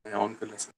मैं ऑन कर लेता हूँ।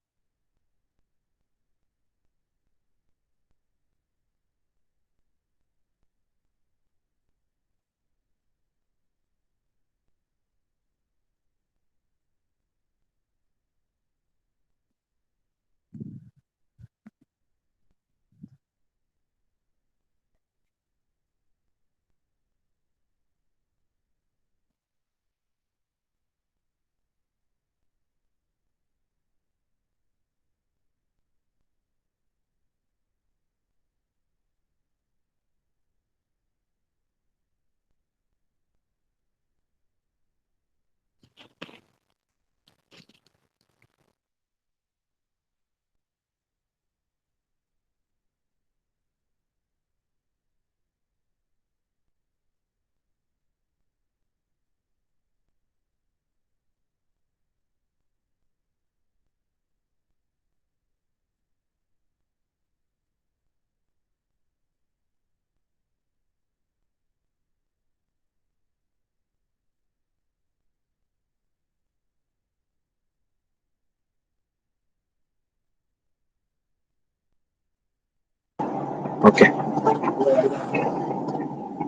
Okay.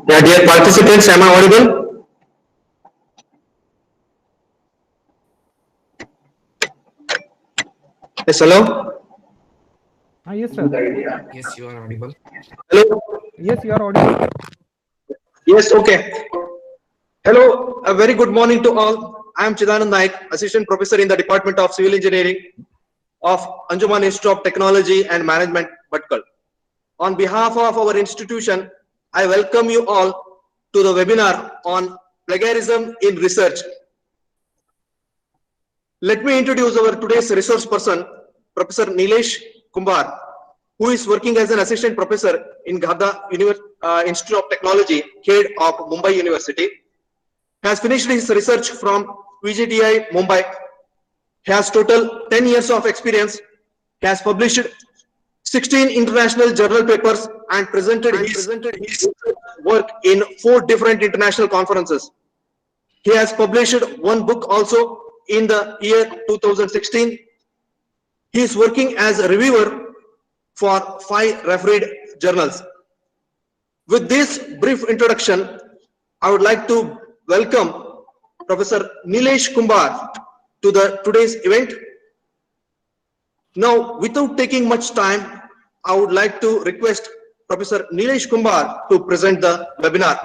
Yeah, dear participants, am I audible? Yes, hello? Yes, sir. Yes, you are audible. Hello? Yes, you are audible. Yes, okay. Hello, a very good morning to all. I am Chidanand Naik, Assistant Professor in the Department of Civil Engineering of Anjuman Institute of Technology and Management, Bhatkal. On behalf of our institution, I welcome you all to the webinar on plagiarism in research. Let me introduce our today's resource person, Professor Nilesh Kumbar, who is working as an assistant professor in Gada Institute of Technology, head of Mumbai University. He has finished his research from VGTI Mumbai. He has total 10 years of experience. He has published 16 international journal papers and presented his work in 4 different international conferences. He has published one book also in the year 2016. He is working as a reviewer for 5 refereed journals. With this brief introduction, I would like to welcome Professor Nilesh Kumbar to the today's event. Now, without taking much time, I would like to request Professor Nilesh Kumbar to present the webinar.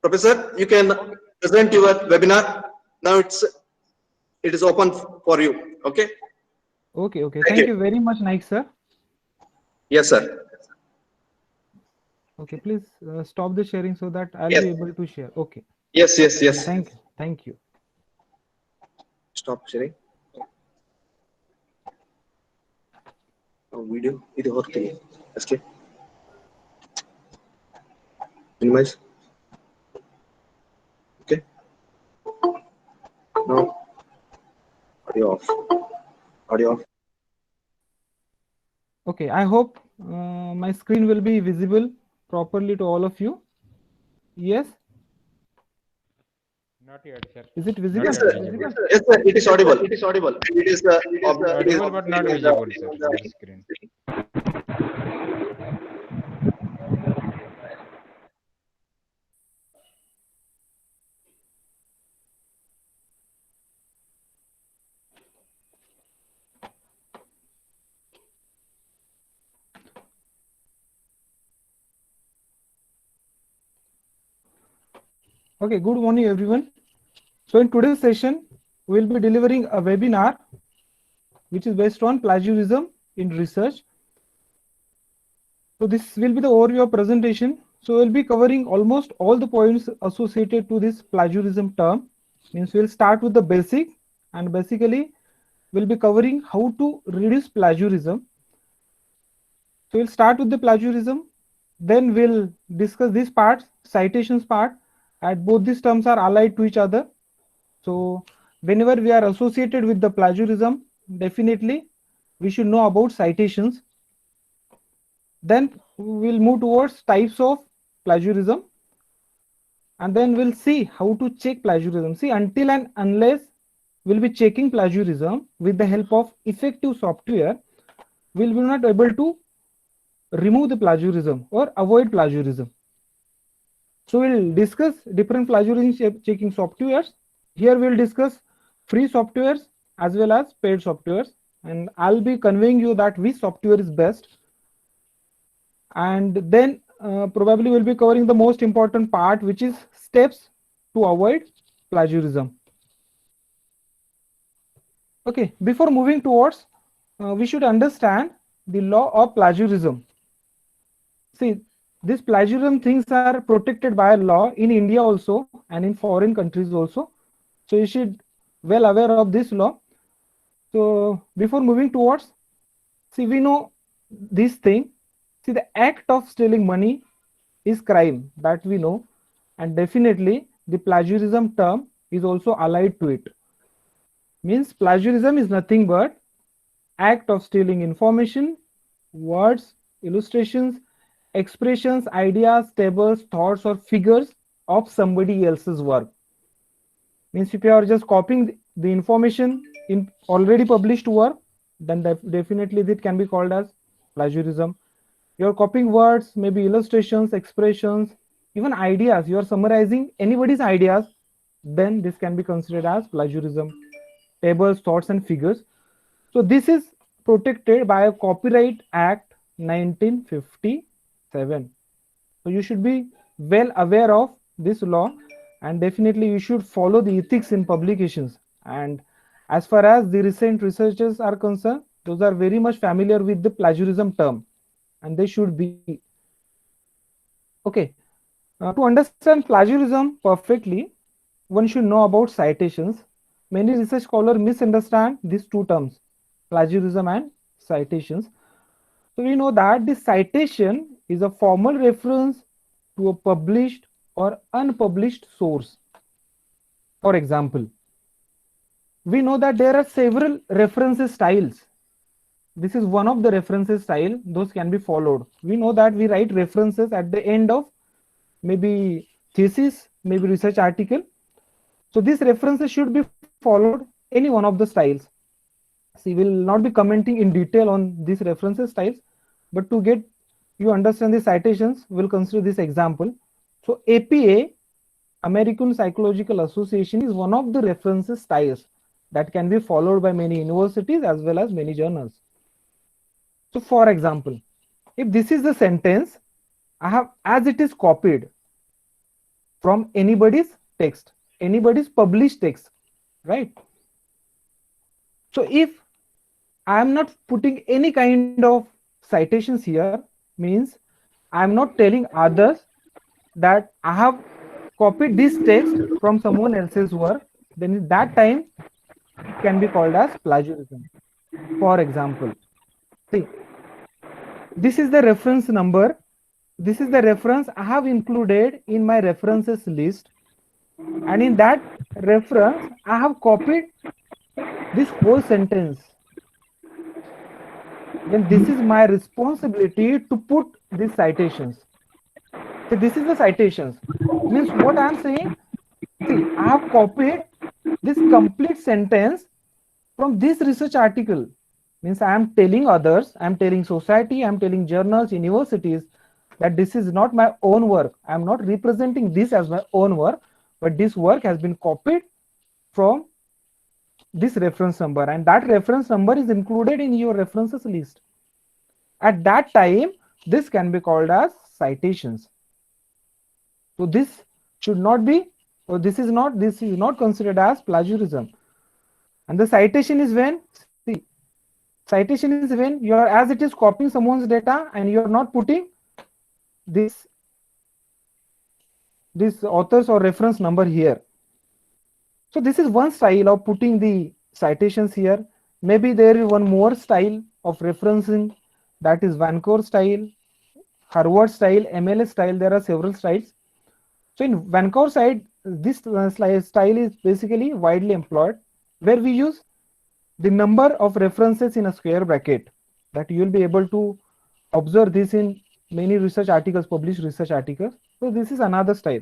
Professor, you can present your webinar. Now it is open for you. Okay. Okay, okay. Thank Thank you. you very much, Naik, sir. Yes, sir. Okay, please stop the sharing so that I'll Yes. be able to share. Okay. Yes. Yes. Yes. Thank you. Thank you. Stop sharing. Video. ಇದು ಹೋಗ್ತೀನಿ ಅಷ್ಟೇ. Minimize. Okay. Now audio off. Audio off. Okay, I hope my screen will be visible properly to all of you. Yes? Not yet, sir. Is it Not visible? yet visible. Yes, sir. It is audible. It is audible. It is Audible but not visible, sir. Your screen. Okay, good morning, everyone. So in today's session, we will be delivering a webinar which is based on plagiarism in research. So this will be the overview of presentation. So we'll be covering almost all the points associated to this plagiarism term. Means we'll start with the basic, and basically we'll be covering how to reduce plagiarism. So we'll start with the plagiarism, then we'll discuss this part, citations part, and both these terms are allied to each other. So whenever we are associated with the plagiarism, definitely we should know about citations. Then we'll move towards types of plagiarism, and then we'll see how to check plagiarism. See, until and unless will be checking plagiarism with the help of effective software, we will not able to remove the plagiarism or avoid plagiarism. So we'll discuss different plagiarism checking softwares. Here we'll discuss free softwares as well as paid softwares, and I'll be conveying you that which software is best. And then probably we'll be covering the most important part, which is steps to avoid plagiarism. Okay, before moving towards, we should understand the law of plagiarism. See, these plagiarism things are protected by law in India also and in foreign countries also. So you should well aware of this law. So before moving towards, see, we know this thing. See, the act of stealing money is crime, that we know, and definitely the plagiarism term is also allied to it. Means plagiarism is nothing but act of stealing information, words, illustrations, expressions, ideas, tables, thoughts, or figures of somebody else's work. Means if you are just copying the information in already published work, then definitely it can be called as plagiarism. You are copying words, maybe illustrations, expressions, even ideas. You are summarizing anybody's ideas, then this can be considered as plagiarism. Tables, thoughts, and figures. So this is protected by a Copyright Act 1957. So you should be well aware of this law, and definitely you should follow the ethics in publications. And as far as the recent researchers are concerned, those are very much familiar with the plagiarism term, and they should be. Okay, to understand plagiarism perfectly, one should know about citations. Many research scholars misunderstand these two terms, plagiarism and citations. So we know that the citation is a formal reference to a published or unpublished source. For example, we know that there are several references styles. This is one of the references style, those can be followed. We know that we write references at the end of maybe thesis, maybe research article. So these references should be followed any one of the styles. See, we will not be commenting in detail on these references styles, but to get you understand the citations, we'll consider this example. So APA, American Psychological Association, is one of the references styles that can be followed by many universities as well as many journals. So for example, if this is the sentence, I have as it is copied from anybody's text, anybody's published text, right? So if I am not putting any kind of citations here, means I am not telling others that I have copied this text from someone else's work, then at that time it can be called as plagiarism. For example, see, this is the reference number. This is the reference I have included in my references list, and in that reference I have copied this whole sentence. Then this is my responsibility to put these citations. So this is the citations. Means what I am saying, see, I have copied this complete sentence from this research article. Means I am telling others, I am telling society, I am telling journals, universities that this is not my own work. I am not representing this as my own work, but this work has been copied from this reference number, and that reference number is included in your references list. At that time, this can be called as citations. So this should not be, or this is not considered as plagiarism. And the citation is when, see, citation is when you are as it is copying someone's data and you are not putting this author's or reference number here. So this is one style of putting the citations here. Maybe there is one more style of referencing, that is Vancouver style, Harvard style, MLS style. There are several styles. So in Vancouver side, this style is basically widely employed, where we use the number of references in a square bracket. That you will be able to observe this in many research articles, published research articles. So this is another style.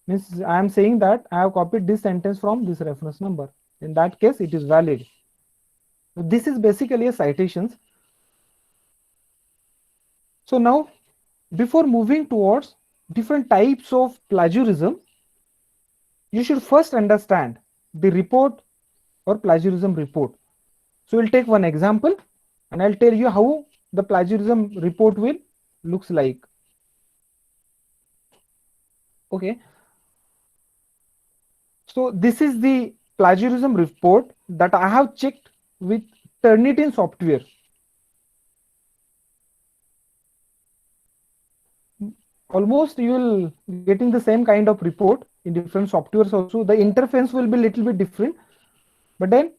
Means I am saying that I have copied this sentence from this reference number. In that case, it is valid. So this is basically a citations. So now, before moving towards different types of plagiarism, you should first understand the report or plagiarism report. So we'll take one example and I'll tell you how the plagiarism report will looks like. Okay. So this is the plagiarism report that I have checked with Turnitin software. Almost you will getting the same kind of report in different softwares also. The interface will be little bit different, but then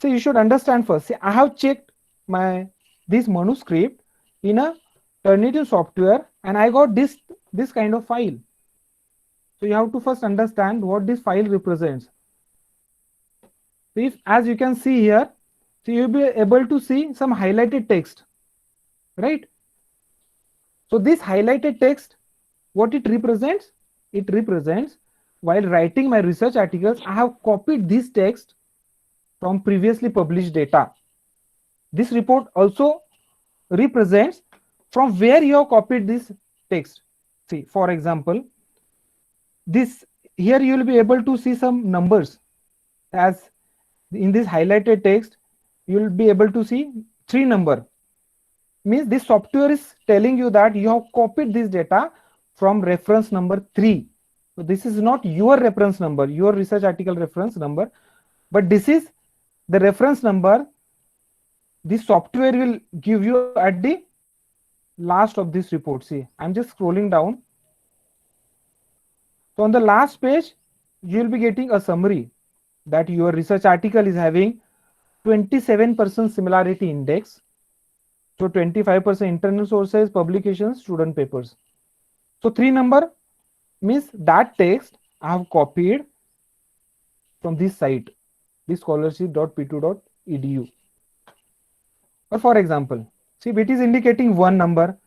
so you should understand first. See, I have checked this manuscript in a Turnitin software and I got this kind of file. So you have to first understand what this file represents. So if, as you can see here, so you'll be able to see some highlighted text, right? So this highlighted text, what it represents? It represents while writing my research articles, I have copied this text from previously published data. This report also represents from where you have copied this text. See, for example, this here you will be able to see some numbers. As in this highlighted text, you will be able to see 3 number. Means this software is telling you that you have copied this data from reference number 3. So this is not your reference number, your research article reference number, but this is the reference number this software will give you at the last of this report. See, I'm just scrolling down. So on the last page, you will be getting a summary that your research article is having 27% similarity index. So 25% internal sources, publications, student papers. So 3 number means that text I have copied from this site, this scholarship.p2.edu. Or for example, see, it is indicating 1 number,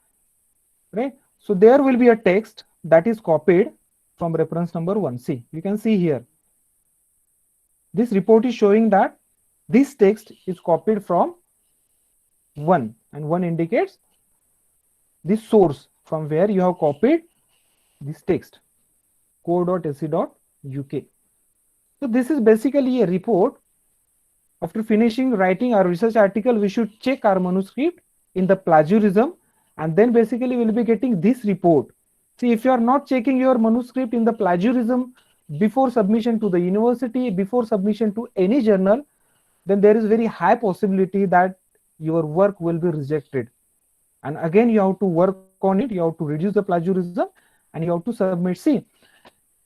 right? So there will be a text that is copied from reference number 1. See, you can see here. This report is showing that this text is copied from 1 and 1 indicates this source from where you have copied this text, co.se.uk. So this is basically a report. After finishing writing our research article, we should check our manuscript in the plagiarism and then basically we'll be getting this report. See, if you are not checking your manuscript in the plagiarism before submission to the university, before submission to any journal, then there is very high possibility that your work will be rejected. And again, you have to work on it, you have to reduce the plagiarism and you have to submit. See,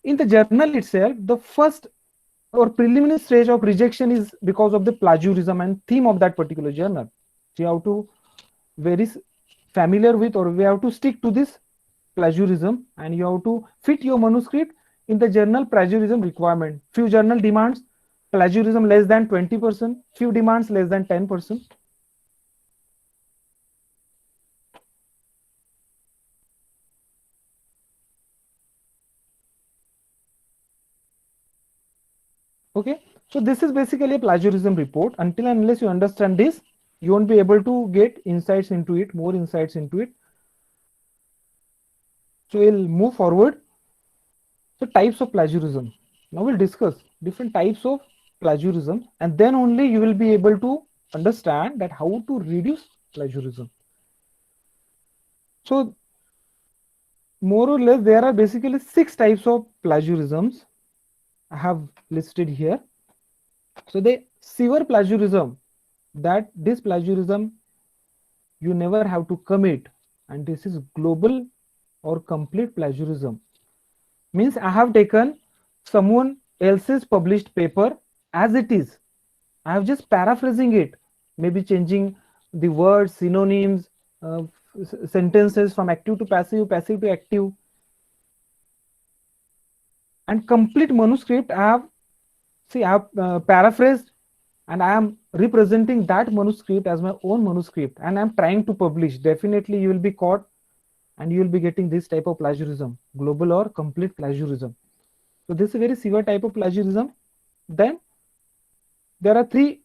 in the journal itself, the first or preliminary stage of rejection is because of the plagiarism and theme of that particular journal. So you have to very familiar with, or we have to stick to this plagiarism and you have to fit your manuscript in the journal plagiarism requirement. Few journal demands plagiarism less than 20%, few demands less than 10%. Okay, so this is basically a plagiarism report. Until and unless you understand this, you won't be able to get insights into it, more insights into it. So we'll move forward. So types of plagiarism. Now we'll discuss different types of plagiarism and then only you will be able to understand that how to reduce plagiarism. So more or less there are basically 6 types of plagiarisms I have listed here. So the severe plagiarism, that this plagiarism you never have to commit, and this is global or complete plagiarism. Means I have taken someone else's published paper as it is. I have just paraphrasing it, maybe changing the words, synonyms, sentences from active to passive, passive to active. And complete manuscript I have paraphrased and I am representing that manuscript as my own manuscript and I'm trying to publish. Definitely you will be caught and you will be getting this type of plagiarism, global or complete plagiarism. So this is a very severe type of plagiarism. Then there are three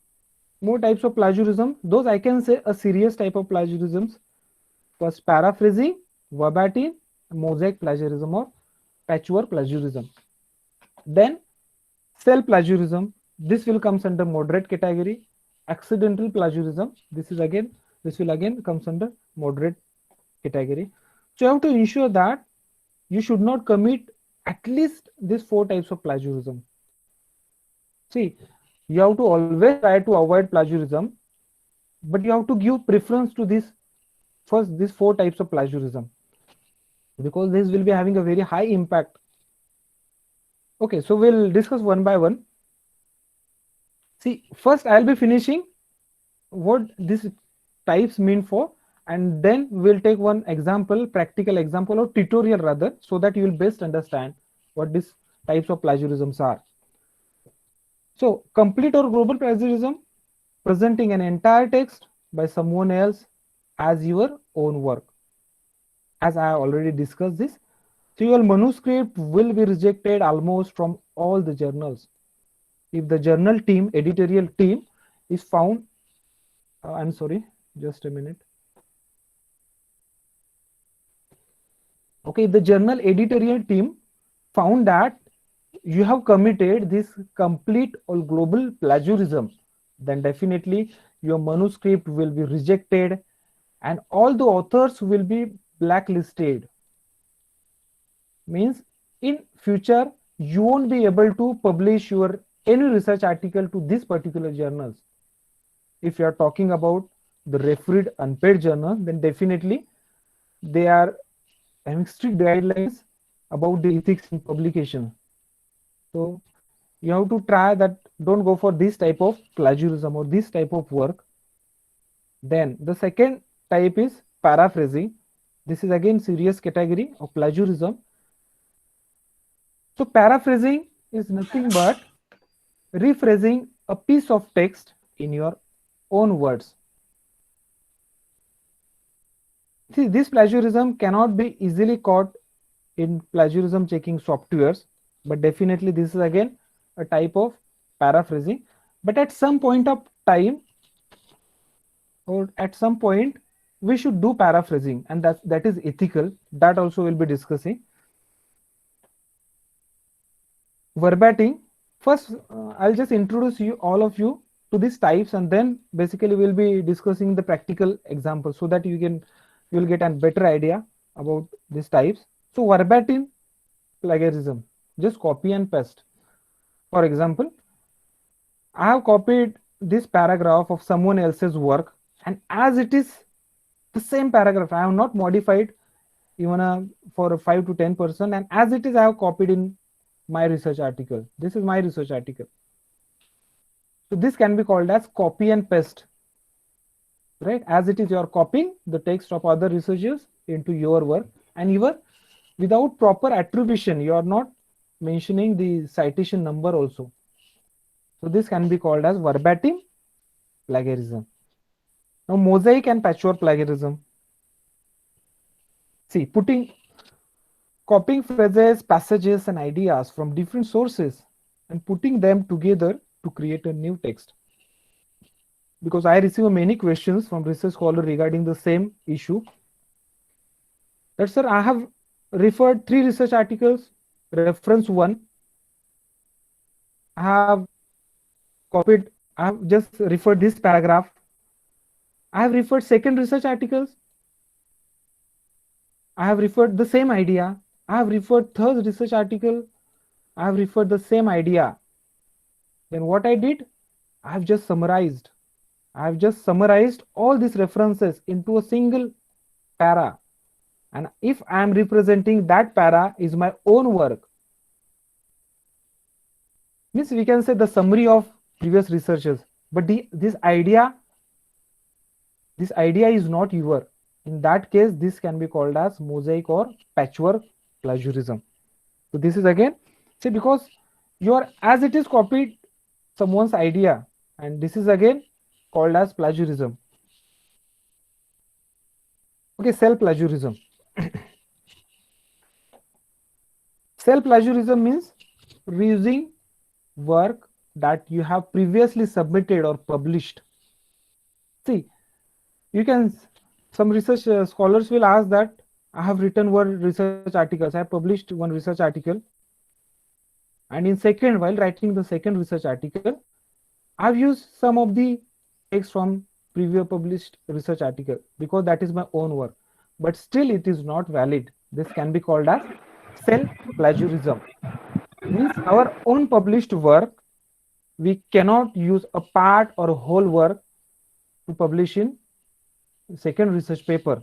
more types of plagiarism. Those I can say a serious type of plagiarisms. First, paraphrasing, verbatim, mosaic plagiarism or patchwork plagiarism. Then self plagiarism. This will comes under moderate category. Accidental plagiarism. This will again comes under moderate category. So you have to ensure that you should not commit at least these four types of plagiarism. See, you have to always try to avoid plagiarism, but you have to give preference to these four types of plagiarism, because this will be having a very high impact. Okay, so we'll discuss one by one. See, first I'll be finishing what these types mean for, and then we'll take one example, practical example or tutorial rather, so that you will best understand what these types of plagiarisms are. So, complete or global plagiarism, presenting an entire text by someone else as your own work. As I have already discussed this, so your manuscript will be rejected almost from all the journals. If the journal team, editorial team is found, I'm sorry, just a minute. Okay, if the journal editorial team found that you have committed this complete or global plagiarism, then definitely your manuscript will be rejected and all the authors will be blacklisted. Means in future you won't be able to publish your any research article to this particular journals. If you are talking about the refereed unpaid journal, then definitely they are having strict guidelines about the ethics in publication. So you have to try that, don't go for this type of plagiarism or this type of work. Then the second type is paraphrasing. This is again serious category of plagiarism. So paraphrasing is nothing but rephrasing a piece of text in your own words. See, this plagiarism cannot be easily caught in plagiarism checking softwares, but definitely this is again a type of paraphrasing. But at some point of time or at some point we should do paraphrasing, and that is ethical. That also we'll be discussing. Verbatim. First, I'll just introduce all of you to these types, and then basically we'll be discussing the practical example so that you'll get a better idea about these types. So verbatim plagiarism, just copy and paste. For example, I have copied this paragraph of someone else's work, and as it is the same paragraph, I have not modified even for 5 to 10%, and as it is I have copied in my research article. This is my research article. So this can be called as copy and paste, right? As it is, you are copying the text of other researchers into your work, and even without proper attribution, you are not mentioning the citation number also. So this can be called as verbatim plagiarism. Now mosaic and patchwork plagiarism. See, copying phrases, passages and ideas from different sources and putting them together to create a new text. Because I receive many questions from research scholars regarding the same issue. That sir, I have referred 3 research articles, reference 1. I have just referred this paragraph. I have referred second research articles. I have referred the same idea. I have referred third research article. I have referred the same idea. Then what I did, I have just summarized. I have just summarized all these references into a single para. And if I am representing that para is my own work, means we can say the summary of previous researchers, but this idea is not your. In that case, this can be called as mosaic or patchwork plagiarism. So this is again, see, because you are as it is copied someone's idea, and this is again called as plagiarism. Okay, self-plagiarism. Self-plagiarism means reusing work that you have previously submitted or published. See, you can, some research scholars will ask that I have written one research articles, I have published one research article, and in second, while writing the second research article, I've used some of the text from previous published research article because that is my own work, but still it is not valid. This can be called as self-plagiarism. Means our own published work, we cannot use a part or a whole work to publish in second research paper.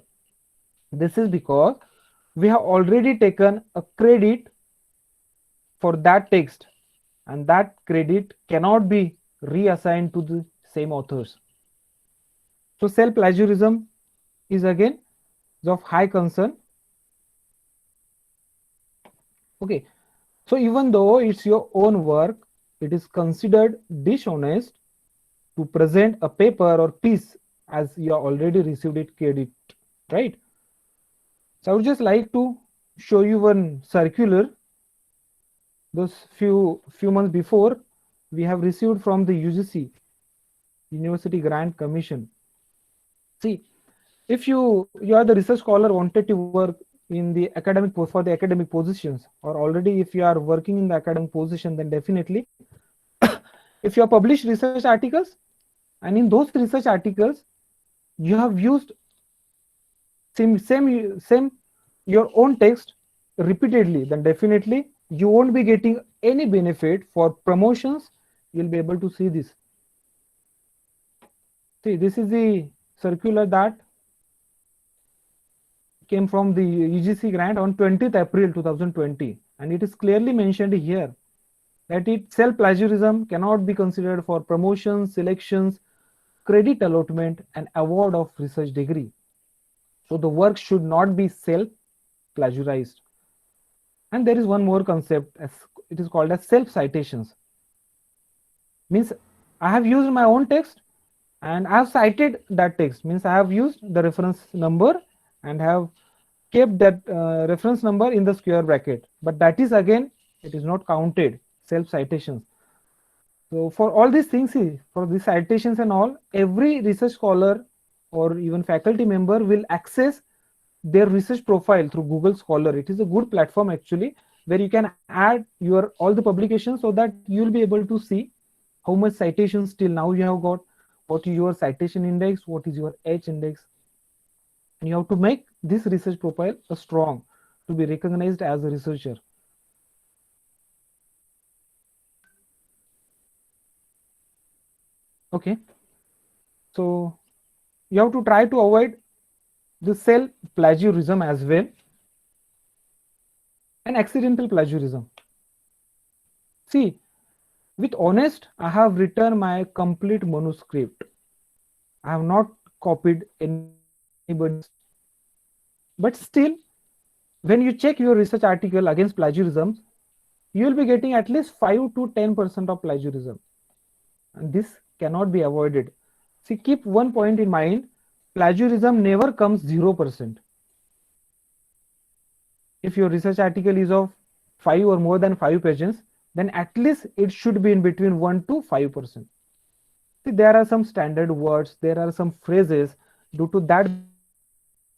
This is because we have already taken a credit for that text, and that credit cannot be reassigned to the same authors. So self-plagiarism is again of high concern. Okay, so even though it's your own work, it is considered dishonest to present a paper or piece as you have already received it credit, right? So I would just like to show you one circular. Those few months before, we have received from the UGC, University Grant Commission. See, if you are the research scholar wanted to work in the academic for the academic positions, or already if you are working in the academic position, then definitely if you have published research articles, and in those research articles you have used same your own text repeatedly, then definitely you won't be getting any benefit for promotions. You'll be able to see this. See, this is the circular that came from the UGC grant on 20th April 2020, and it is clearly mentioned here that self-plagiarism cannot be considered for promotions, selections, credit allotment, and award of research degree. So the work should not be self-plagiarized. And there is one more concept, as it is called as self-citations. Means I have used my own text and I have cited that text. Means I have used the reference number and have kept that reference number in the square bracket. But that is again, it is not counted, self-citations. So for all these things, for these citations and all, every research scholar or even faculty member will access their research profile through Google Scholar. It is a good platform actually, where you can add your all the publications so that you will be able to see how much citations till now you have got, what is your citation index, what is your H index. And you have to make this research profile strong to be recognized as a researcher. Okay, so you have to try to avoid the self-plagiarism as well, and accidental plagiarism. See, with honest, I have written my complete manuscript. I have not copied anybody's. But still, when you check your research article against plagiarism, you will be getting at least 5 to 10% of plagiarism. And this cannot be avoided. See, keep one point in mind, plagiarism never comes 0%. If your research article is of 5 or more than 5 pages, then at least it should be in between 1 to 5%. See, there are some standard words, there are some phrases, due to that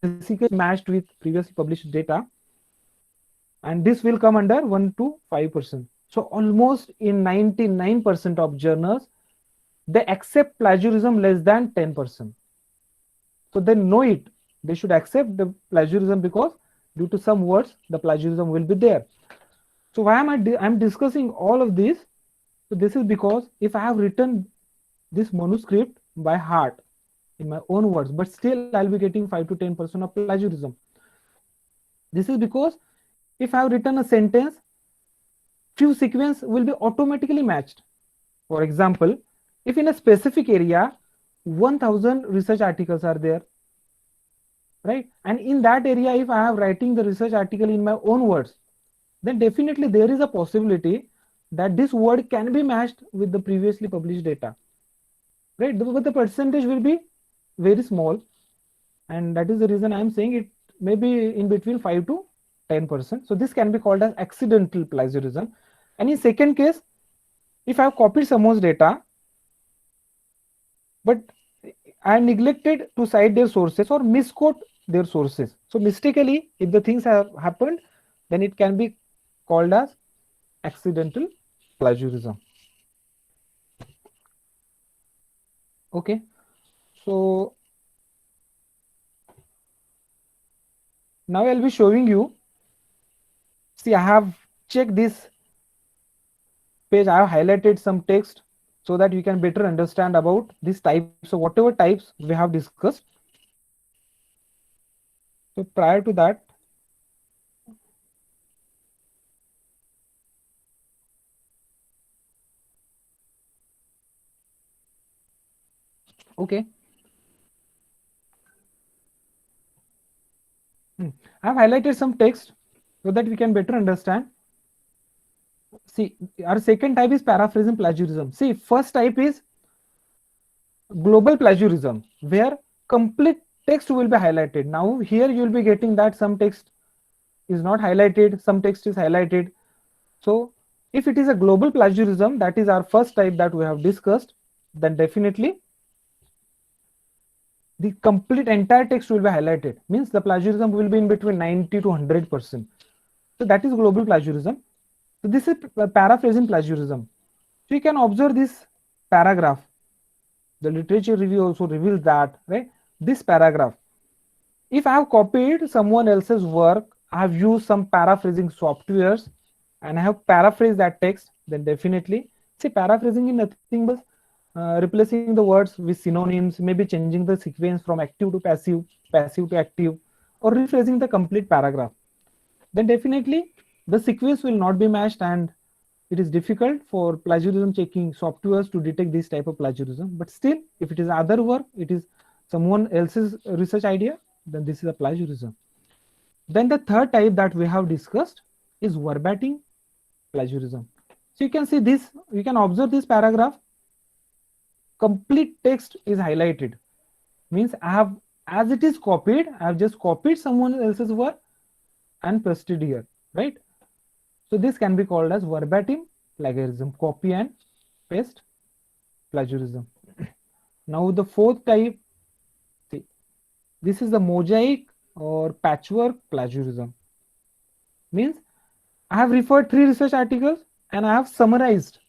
basically matched with previously published data, and this will come under 1 to 5%. So almost in 99% of journals, they accept plagiarism less than 10%. So they know it, they should accept the plagiarism because due to some words, the plagiarism will be there. So why am I'm discussing all of this? So this is because if I have written this manuscript by heart in my own words, but still I'll be getting 5 to 10% of plagiarism. This is because if I have written a sentence, few sequence will be automatically matched. For example, if in a specific area 1000 research articles are there, right, and in that area if I have writing the research article in my own words, then definitely there is a possibility that this word can be matched with the previously published data, right? But the percentage will be very small, and that is the reason I am saying it may be in between 5 to 10%. So this can be called as accidental plagiarism. And in second case, if I have copied someone's data, but I neglected to cite their sources or misquote their sources. So mistakenly, if the things have happened, then it can be called as accidental plagiarism. Okay, so now I'll be showing you. See, I have checked this page. I have highlighted some text so that you can better understand about these types. So whatever types we have discussed. So prior to that, okay, I have highlighted some text so that we can better understand. See, our second type is paraphrasing plagiarism. See, first type is global plagiarism, where complete text will be highlighted. Now here you will be getting that some text is not highlighted, some text is highlighted. So if it is a global plagiarism, that is our first type that we have discussed, then definitely the complete entire text will be highlighted. Means the plagiarism will be in between 90 to 100%. So that is global plagiarism. So this is paraphrasing plagiarism. So you can observe this paragraph. The literature review also reveals that, right? This paragraph. If I have copied someone else's work, I have used some paraphrasing softwares and I have paraphrased that text, then definitely, see, paraphrasing is nothing but replacing the words with synonyms, maybe changing the sequence from active to passive, passive to active, or rephrasing the complete paragraph. Then definitely the sequence will not be matched, and it is difficult for plagiarism checking softwares to detect this type of plagiarism. But still, if it is other work, it is someone else's research idea, then this is a plagiarism. Then the third type that we have discussed is verbatim plagiarism. So you can see this, you can observe this paragraph, complete text is highlighted. Means I have, as it is copied, I have just copied someone else's work and pasted here, right? So this can be called as verbatim plagiarism, copy and paste plagiarism. Now the fourth type, see, this is the mosaic or patchwork plagiarism. Means I have referred 3 research articles and I have summarized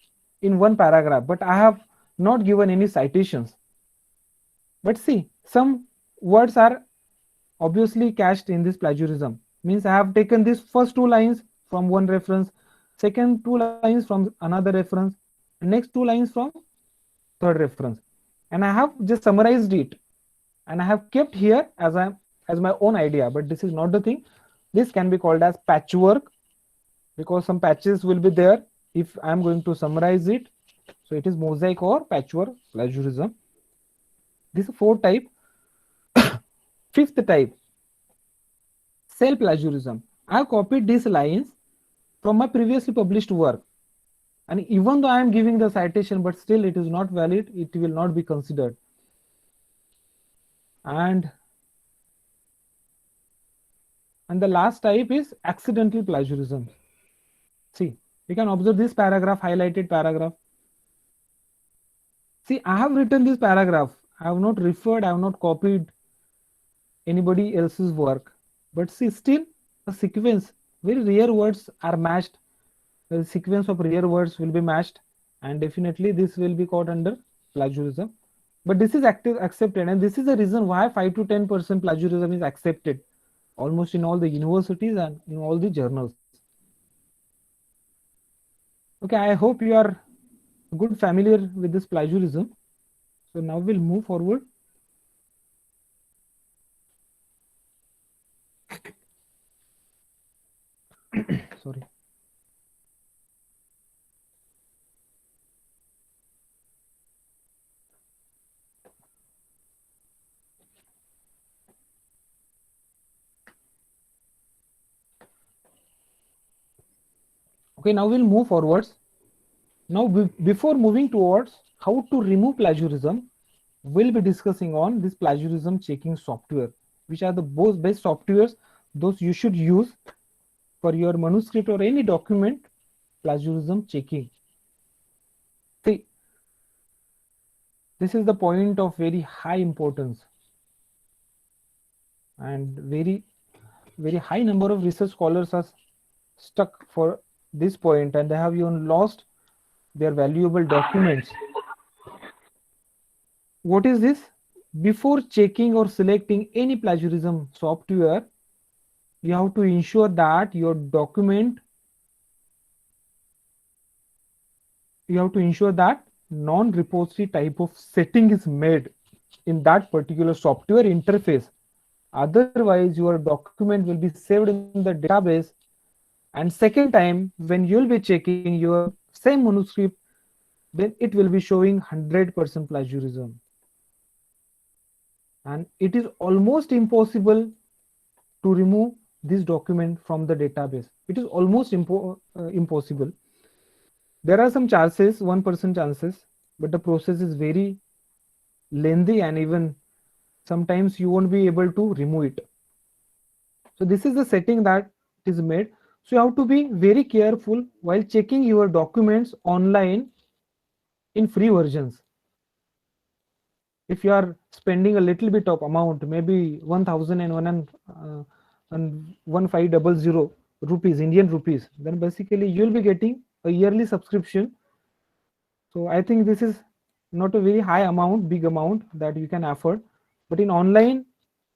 in one paragraph, but I have not given any citations. But see, some words are obviously cached in this plagiarism. Means I have taken these first 2 lines from one reference, second 2 lines from another reference, and next 2 lines from third reference, and I have just summarized it, and I have kept here as my own idea. But this is not the thing. This can be called as patchwork, because some patches will be there if I am going to summarize it. So it is mosaic or patchwork plagiarism. This is 4th type. 5th type, self plagiarism. I have copied these lines from my previously published work, and even though I am giving the citation, but still it is not valid, it will not be considered. And the last type is accidental plagiarism. See, you can observe this paragraph, highlighted paragraph. See, I have written this paragraph, I have not referred, I have not copied anybody else's work, but see, still a sequence, very rare words are matched, the sequence of rare words will be matched, and definitely this will be caught under plagiarism. But this is accepted, and this is the reason why 5 to 10% plagiarism is accepted almost in all the universities and in all the journals. Okay, I hope you are good familiar with this plagiarism. So now we'll move forward. Sorry. Okay, now we'll move forwards. Now, before moving towards how to remove plagiarism, we'll be discussing on this plagiarism checking software, which are the most best softwares those you should use for your manuscript or any document plagiarism checking. This is the point of very high importance, and very high number of research scholars are stuck for this point, and they have even lost their valuable documents. What is this? Before checking or selecting any plagiarism software, you have to ensure that your document, you have to ensure that non-repository type of setting is made in that particular software interface. Otherwise, your document will be saved in the database, and second time when you'll be checking your same manuscript, then it will be showing 100% plagiarism. And it is almost impossible to remove this document from the database. It is almost impossible. There are some chances, 1% chances, but the process is very lengthy, and even sometimes you won't be able to remove it. So this is the setting that is made. So you have to be very careful while checking your documents online in free versions. If you are spending a little bit of amount, maybe 1001 and 1500 rupees, Indian rupees, then basically you'll be getting a yearly subscription. So I think this is not a very high amount, big amount that you can afford. But in online,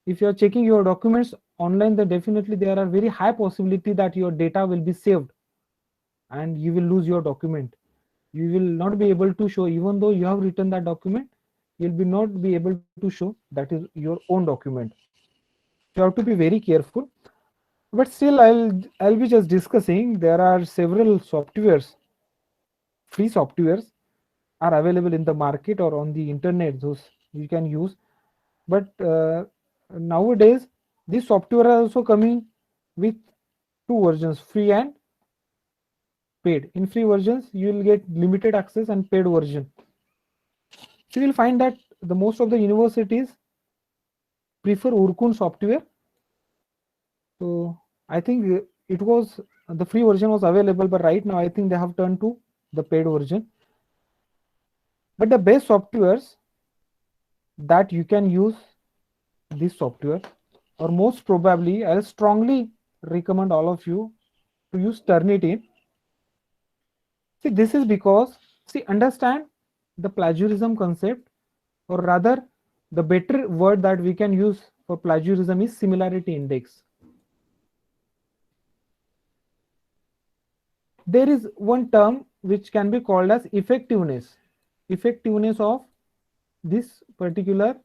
if you are checking your documents online, then definitely there are very high possibility that your data will be saved and you will lose your document. You will not be able to show, even though you have written that document, you'll be not be able to show that is your own document. You have to be very careful. But still, I'll be just discussing. There are several softwares, free softwares are available in the market or on the internet, those you can use. But nowadays, this software are also coming with two versions, free and paid. In free versions, you will get limited access, and paid version. So you will find that the most of the universities prefer Urkun software. So I think it was the free version was available, but right now I think they have turned to the paid version. But the best softwares that you can use this software, or most probably I'll strongly recommend all of you to use Turnitin. See, this is because, see, understand the plagiarism concept, or rather the better word that we can use for plagiarism is similarity index. There is one term which can be called as effectiveness of this particular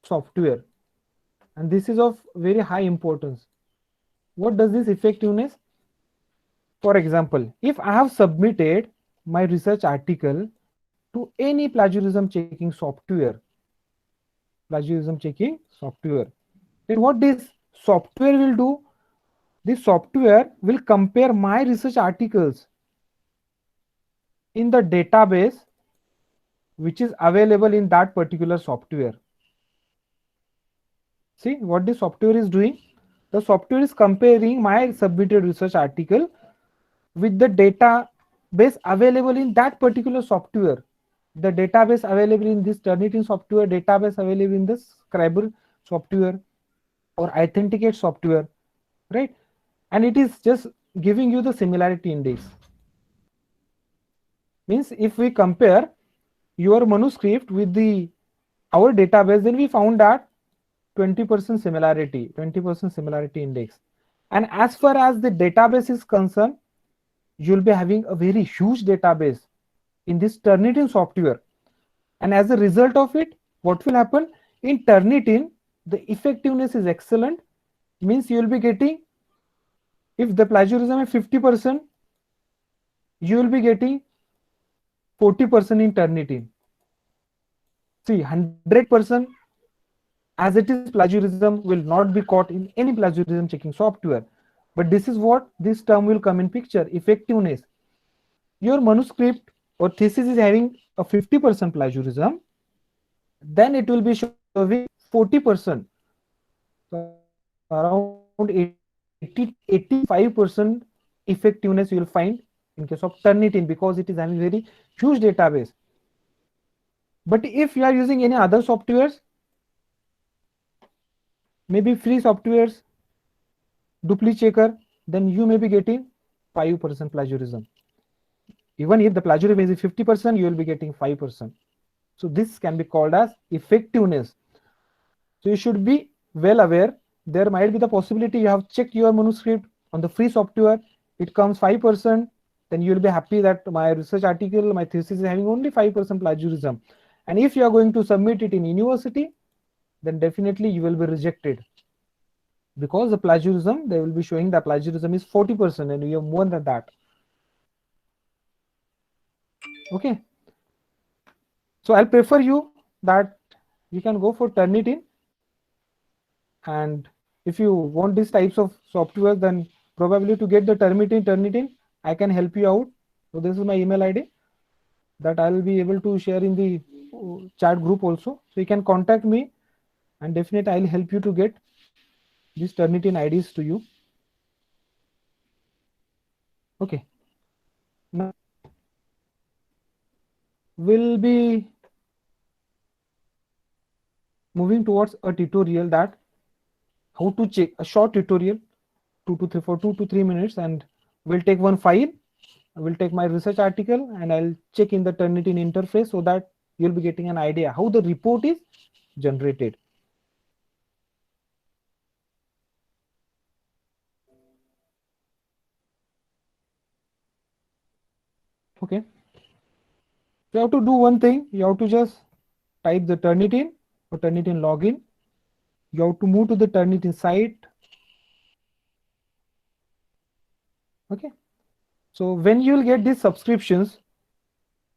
software, and this is of very high importance. What does this effectiveness? For example, if I have submitted my research article to any plagiarism checking software, then what this software will do? This software will compare my research articles in the database which is available in that particular software. See what this software is doing? The software is comparing my submitted research article with the database available in that particular software. The database available in this Turnitin software, database available in the Scribe software or Authenticate software, right? And it is just giving you the similarity index. Means if we compare your manuscript with our database, then we found that 20% similarity index. And as far as the database is concerned, you'll be having a very huge database in this Turnitin software. And as a result of it, what will happen? In Turnitin, the effectiveness is excellent. Means you will be getting, if the plagiarism is 50%, you will be getting 40% in Turnitin. See, 100% as it is plagiarism will not be caught in any plagiarism checking software. But this is what this term will come in picture, effectiveness. Your manuscript or thesis is having a 50% plagiarism, then it will be showing 40%. So around 85% effectiveness you will find in case of Turnitin, because it is having very huge database. But if you are using any other softwares, maybe free softwares, DupliChecker, then you may be getting 5% plagiarism. Even if the plagiarism is 50%, you will be getting 5%. So this can be called as effectiveness. So you should be well aware. There might be the possibility you have checked your manuscript on the free software, it comes 5%, then you will be happy that my research article, my thesis is having only 5% plagiarism. And if you are going to submit it in university, then definitely you will be rejected. Because the plagiarism, they will be showing that plagiarism is 40% and you have more than that. Okay. So I'll prefer you that you can go for Turnitin. And if you want these types of software, then probably to get the Turnitin, I can help you out. So this is my email ID that I'll be able to share in the chat group also. So you can contact me and definitely I'll help you to get these Turnitin IDs to you. Okay. Now we'll be moving towards a tutorial that how to check, a short tutorial, 2 to 3 minutes, and we'll take one file. I will take my research article and I'll check in the Turnitin interface so that you'll be getting an idea how the report is generated. Okay. You have to do one thing. You have to just type the Turnitin or Turnitin login. You have to move to the Turnitin site. Okay. So when you will get these subscriptions,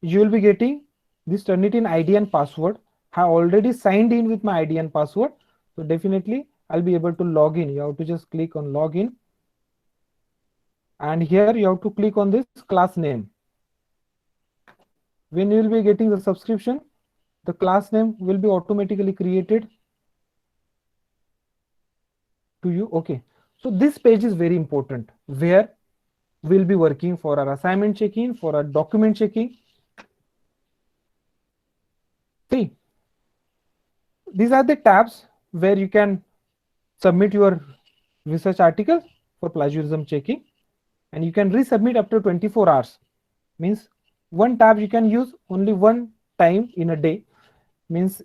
you will be getting this Turnitin ID and password. I have already signed in with my ID and password. So definitely I'll be able to log in. You have to just click on login. And here you have to click on this class name. When you will be getting the subscription, the class name will be automatically created to you. Okay. So this page is very important where we'll be working for our assignment checking, for our document checking. See, these are the tabs where you can submit your research article for plagiarism checking, and you can resubmit after 24 hours. Means one tab you can use only one time in a day. Means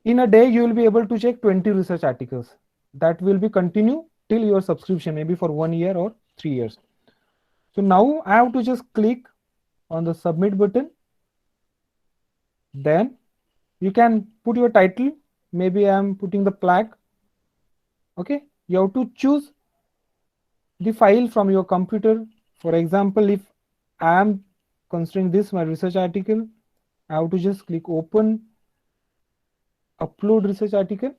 in a day you will be able to check 20 research articles. That will be continue till your subscription, maybe for 1 year or 3 years. So now I have to just click on the submit button. Then you can put your title. Maybe I am putting the plaque. Okay. You have to choose the file from your computer. For example, if I am considering this my research article, I have to just click open, upload research article.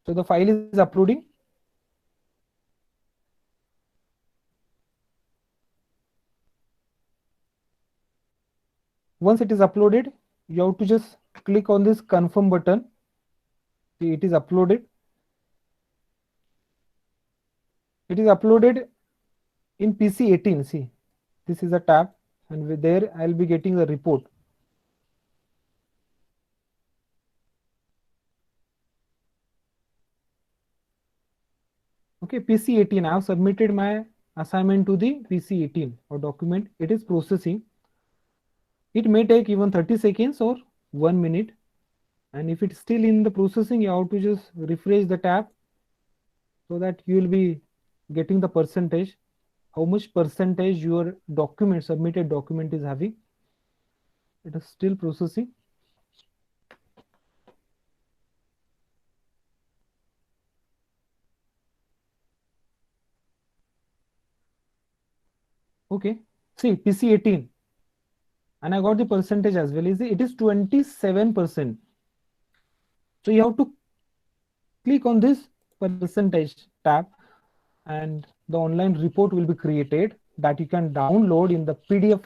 So the file is uploading. Once it is uploaded, you have to just click on this confirm button. See, it is uploaded. It is uploaded in PC18. See, this is a tab, and there I'll be getting the report. Okay, PC18. I have submitted my assignment to the PC18 or document. It is processing. It may take even 30 seconds or 1 minute. And if it's still in the processing, you have to just refresh the tab so that you will be getting the percentage, how much percentage your document, submitted document is having. It is still processing. Okay, see PC18. And I got the percentage as well. It is 27%. So you have to click on this percentage tab and the online report will be created that you can download in the PDF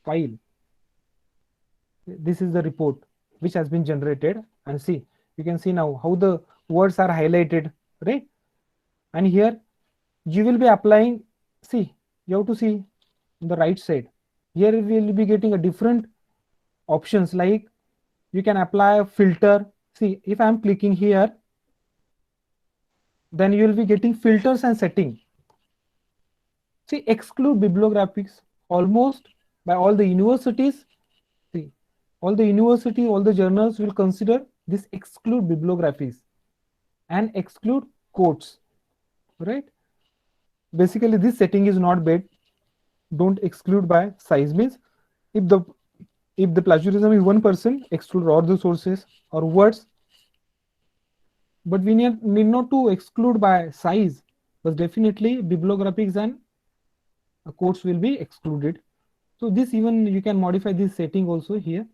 file. This is the report which has been generated, and see, you can see now how the words are highlighted, right? And here you will be applying, see, you have to see on the right side. Here we will be getting a different options like you can apply a filter. See, if I'm clicking here, then you will be getting filters and setting. See, exclude bibliographies almost by all the universities. See, all the university, all the journals will consider this exclude bibliographies and exclude quotes, right? Basically, this setting is not bad. Don't exclude by size. Means if the plagiarism is 1%, exclude all the sources or words. But we need not to exclude by size, but definitely bibliographies and quotes will be excluded. So this, even you can modify this setting also here.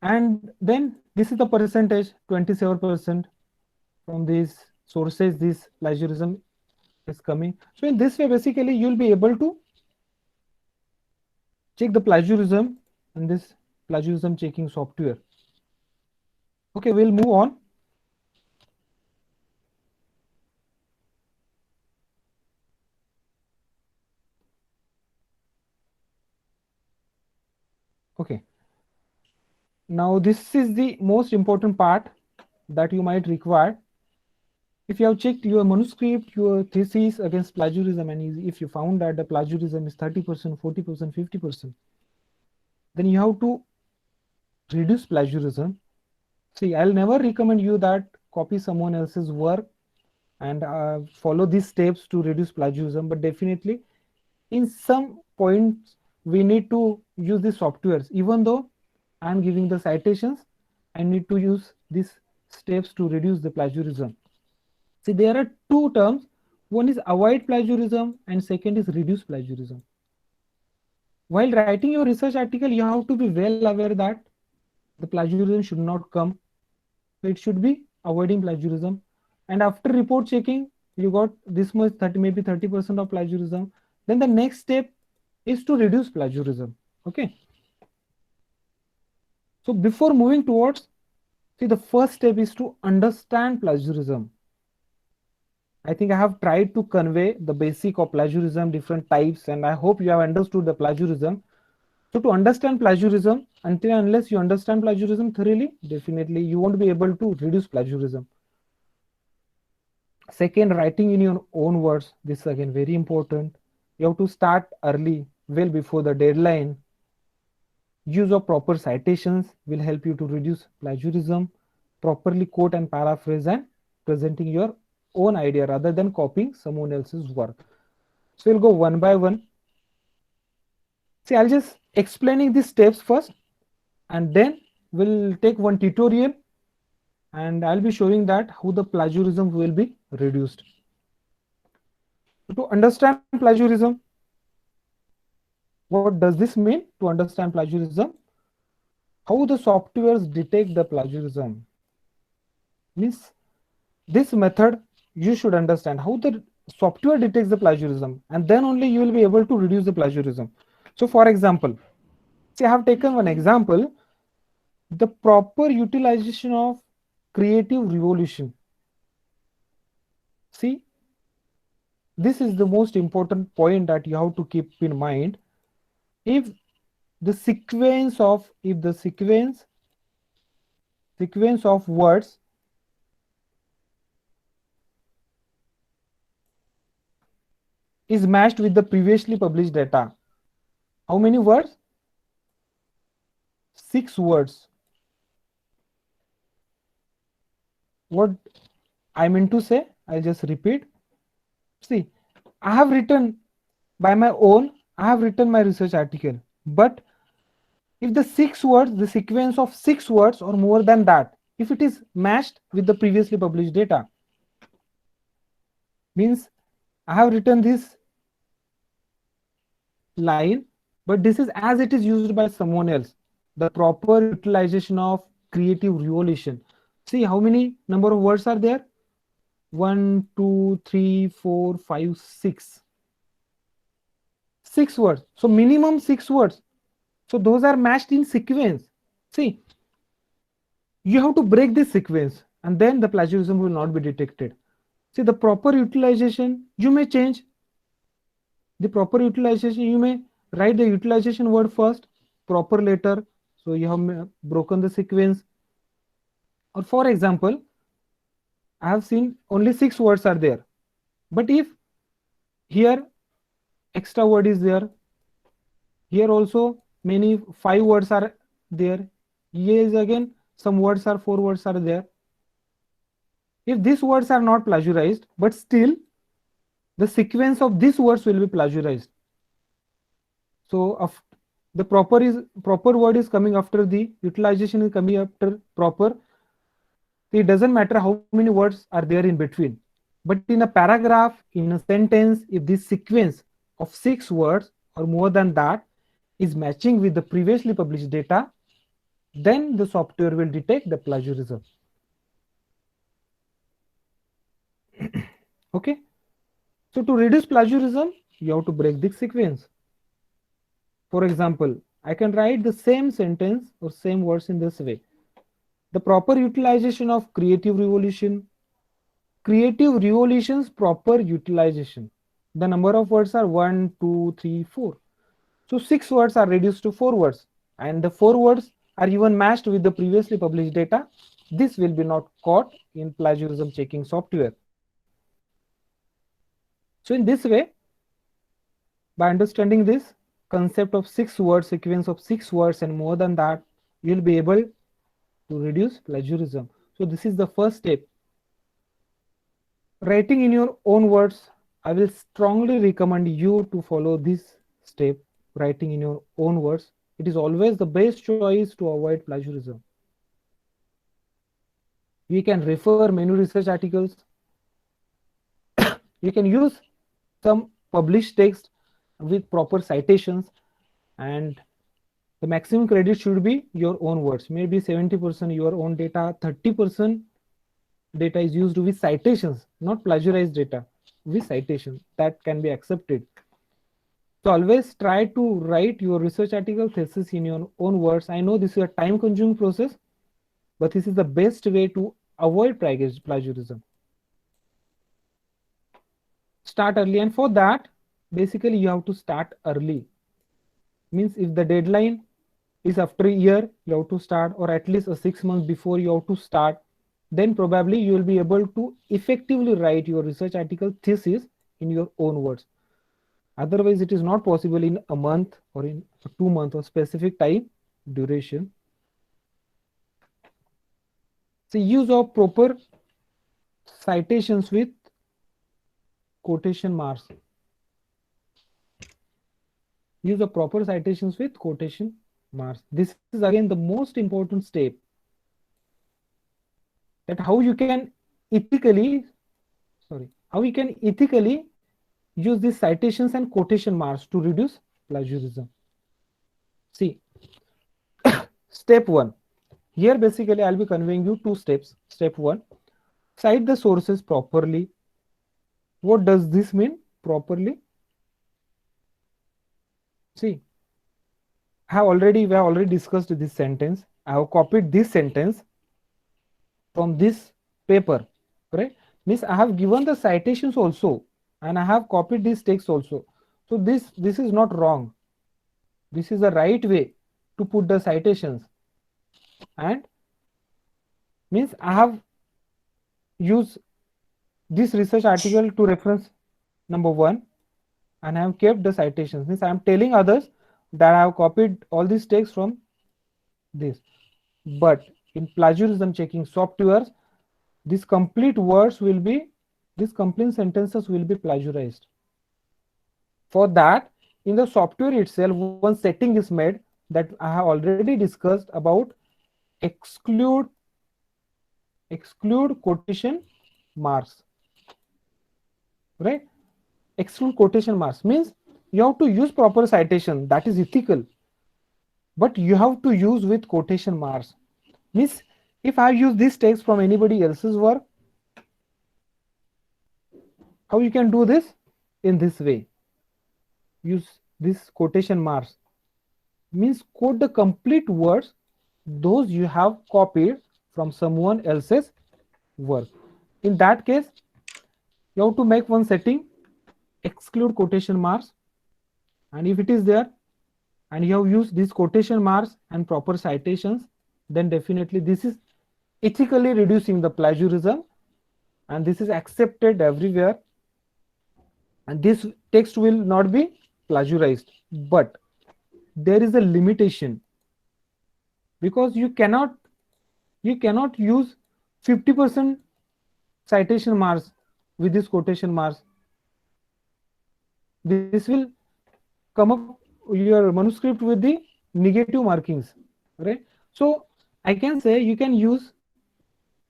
And then this is the percentage, 27% from these sources, this plagiarism is coming. So in this way, basically, you'll be able to check the plagiarism in this plagiarism checking software. Okay, we'll move on. Okay. Now this is the most important part that you might require. If you have checked your manuscript, your thesis against plagiarism, and if you found that the plagiarism is 30%, 40%, 50%, then you have to reduce plagiarism. See, I'll never recommend you that copy someone else's work and follow these steps to reduce plagiarism, but definitely in some points we need to use these softwares. Even though I'm giving the citations, I need to use these steps to reduce the plagiarism. See, there are two terms. One is avoid plagiarism and second is reduce plagiarism. While writing your research article, you have to be well aware that the plagiarism should not come. So it should be avoiding plagiarism. And after report checking, you got this much, 30, maybe 30% of plagiarism. Then the next step is to reduce plagiarism. Okay. So before moving towards, see, the first step is to understand plagiarism. I think I have tried to convey the basic of plagiarism, different types, and I hope you have understood the plagiarism. So to understand plagiarism, until and unless you understand plagiarism thoroughly, definitely you won't be able to reduce plagiarism. Second, writing in your own words. This is again very important. You have to start early, well before the deadline. Use of proper citations will help you to reduce plagiarism. Properly quote and paraphrase and presenting your own idea rather than copying someone else's work. So we'll go one by one. See, I'll just explaining these steps first, and then we'll take one tutorial and I'll be showing that how the plagiarism will be reduced. To understand plagiarism, what does this mean? To understand plagiarism, how the softwares detect the plagiarism. Means this method you should understand how the software detects the plagiarism, and then only you will be able to reduce the plagiarism. So for example, see, I have taken one example, the proper utilization of creative revolution. See, this is the most important point that you have to keep in mind. If the sequence of words is matched with the previously published data. How many words? 6 words. What I meant to say, I'll just repeat. See, I have written by my own, I have written my research article, but if the 6 words, the sequence of 6 words or more than that, if it is matched with the previously published data, means I have written this line, but this is as it is used by someone else. The proper utilization of creative revolution. See how many number of words are there? 1, 2, 3, 4, 5, 6. 6 words. So minimum 6 words. So those are matched in sequence. See, you have to break this sequence and then the plagiarism will not be detected. See, the proper utilization, you may change. The proper utilization, you may write the utilization word first proper letter, so you have broken the sequence. Or for example, I have seen only 6 words are there, but if here extra word is there, here also many 5 words are there, here is again some words are 4 words are there. If these words are not plagiarized, but still the sequence of these words will be plagiarized. So the proper word is coming after the utilization is coming after proper. It doesn't matter how many words are there in between. But in a paragraph, in a sentence, if this sequence of 6 words or more than that is matching with the previously published data, then the software will detect the plagiarism. Okay. So to reduce plagiarism, you have to break this sequence. For example, I can write the same sentence or same words in this way. The proper utilization of creative revolution. Creative revolution's proper utilization. The number of words are 1, 2, 3, 4. So 6 words are reduced to 4 words, and the 4 words are even matched with the previously published data. This will be not caught in plagiarism checking software. So in this way, by understanding this concept of 6 word sequence of 6 words and more than that, you will be able to reduce plagiarism. So this is the first step. Writing in your own words, I will strongly recommend you to follow this step, writing in your own words. It is always the best choice to avoid plagiarism. You can refer many research articles. You can use some published text with proper citations, and the maximum credit should be your own words. Maybe 70% your own data, 30% data is used with citations, not plagiarized data, with citations. That can be accepted. So always try to write your research article thesis in your own words. I know this is a time consuming process, but this is the best way to avoid plagiarism. Start early, and for that, basically you have to start early. Means if the deadline is after a year, you have to start, or at least 6 months before you have to start. Then probably you will be able to effectively write your research article thesis in your own words. Otherwise, it is not possible in a month or in 2 months or specific time duration. So use of proper citations with quotation marks. Use of proper citations with quotation marks. This is again the most important step. That how you can ethically use these citations and quotation marks to reduce plagiarism. See, step 1. Here basically I'll be conveying you 2 steps. Step 1, cite the sources properly. What does this mean, properly? See, we have already discussed this sentence. I have copied this sentence from this paper, right? Means I have given the citations also, and I have copied this text also. So this is not wrong. This is the right way to put the citations. And means I have used this research article to reference number 1, and I have kept the citations. Means I am telling others that I have copied all these text from this. But in plagiarism checking softwares, these complete sentences will be plagiarized. For that, in the software itself, one setting is made that I have already discussed about exclude quotation marks, right? Exclude quotation marks means you have to use proper citation, that is ethical, but you have to use with quotation marks. Means if I use this text from anybody else's work, how you can do this? In this way, use this quotation marks. Means quote the complete words those you have copied from someone else's work. In that case, you have to make one setting, exclude quotation marks, and if it is there, and you have used these quotation marks and proper citations, then definitely this is ethically reducing the plagiarism, and this is accepted everywhere, and this text will not be plagiarized. But there is a limitation, because you cannot use 50% citation marks with this quotation marks. This will come up your manuscript with the negative markings, right? So I can say you can use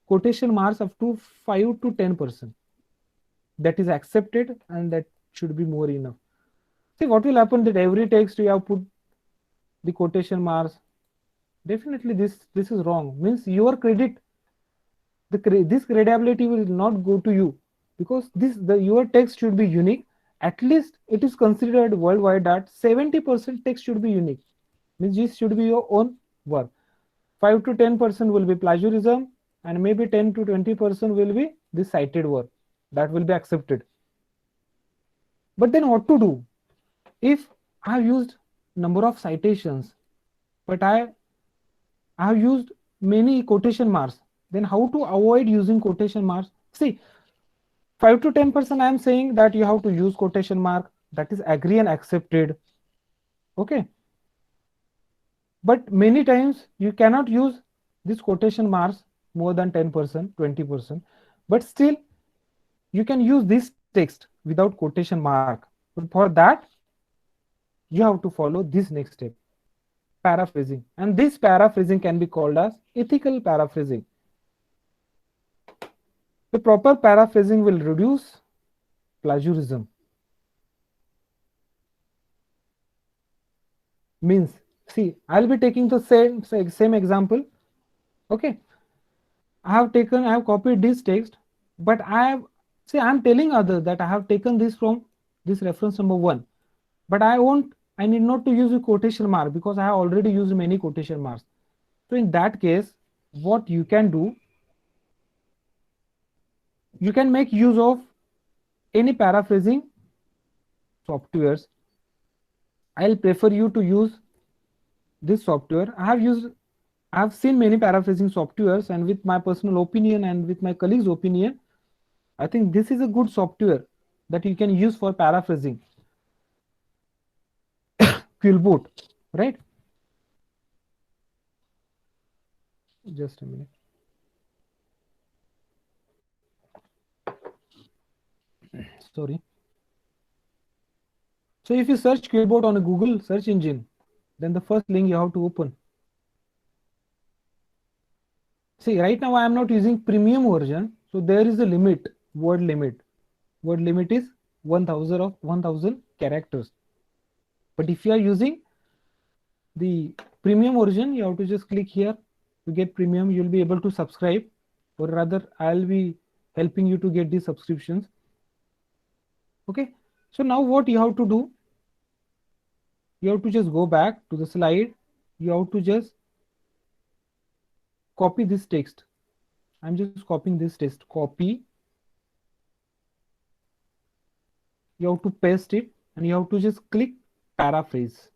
quotation marks up to 5 to 10%. That is accepted, and that should be more enough. See what will happen, that every text you have put the quotation marks. Definitely this is wrong. Means your credit, this credibility will not go to you, because your text should be unique. At least it is considered worldwide that 70% text should be unique. Means this should be your own work. 5 to 10% will be plagiarism, and maybe 10 to 20% will be the cited work. That will be accepted. But then what to do if I have used number of citations, but I have used many quotation marks? Then how to avoid using quotation marks? See, 5 to 10% I am saying that you have to use quotation mark. That is agree and accepted. Okay. But many times you cannot use this quotation marks more than 10%, 20%. But still, you can use this text without quotation mark. But for that, you have to follow this next step, paraphrasing. And this paraphrasing can be called as ethical paraphrasing. The proper paraphrasing will reduce plagiarism. Means, see, I'll be taking the same example. Okay, I have copied this text, but I'm telling others that I have taken this from this reference number 1, but I need not to use a quotation mark, because I have already used many quotation marks. So in that case, what you can do, you can make use of any paraphrasing softwares. I'll prefer you to use this software. I have seen many paraphrasing softwares, and with my personal opinion and with my colleagues' opinion, I think this is a good software that you can use for paraphrasing. Quillbot, right? Just a minute. Sorry. So if you search Quillbot on a Google search engine, then the first link you have to open. See, right now I am not using premium version, so there is a limit, word limit. Word limit is 1000 characters. But if you are using the premium version, you have to just click here to get premium. You'll be able to subscribe, or rather I'll be helping you to get these subscriptions. Okay, so now what you have to do, you have to just go back to the slide. You have to just copy this text. I'm just copying this text. Copy. You have to paste it, and you have to just click paraphrase.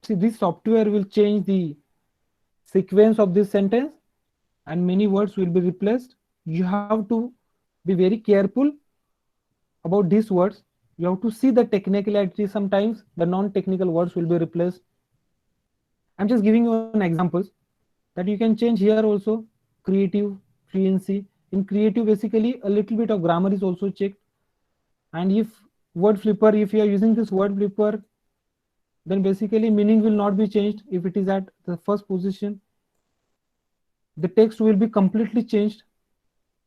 See, this software will change the sequence of this sentence, and many words will be replaced. You have to be very careful about these words. You have to see the technicality. Sometimes the non-technical words will be replaced. I'm just giving you an examples that you can change here also. Creative, fluency. In creative, basically a little bit of grammar is also checked. And if word flipper, if you are using this word flipper, then basically meaning will not be changed. If it is at the first position, the text will be completely changed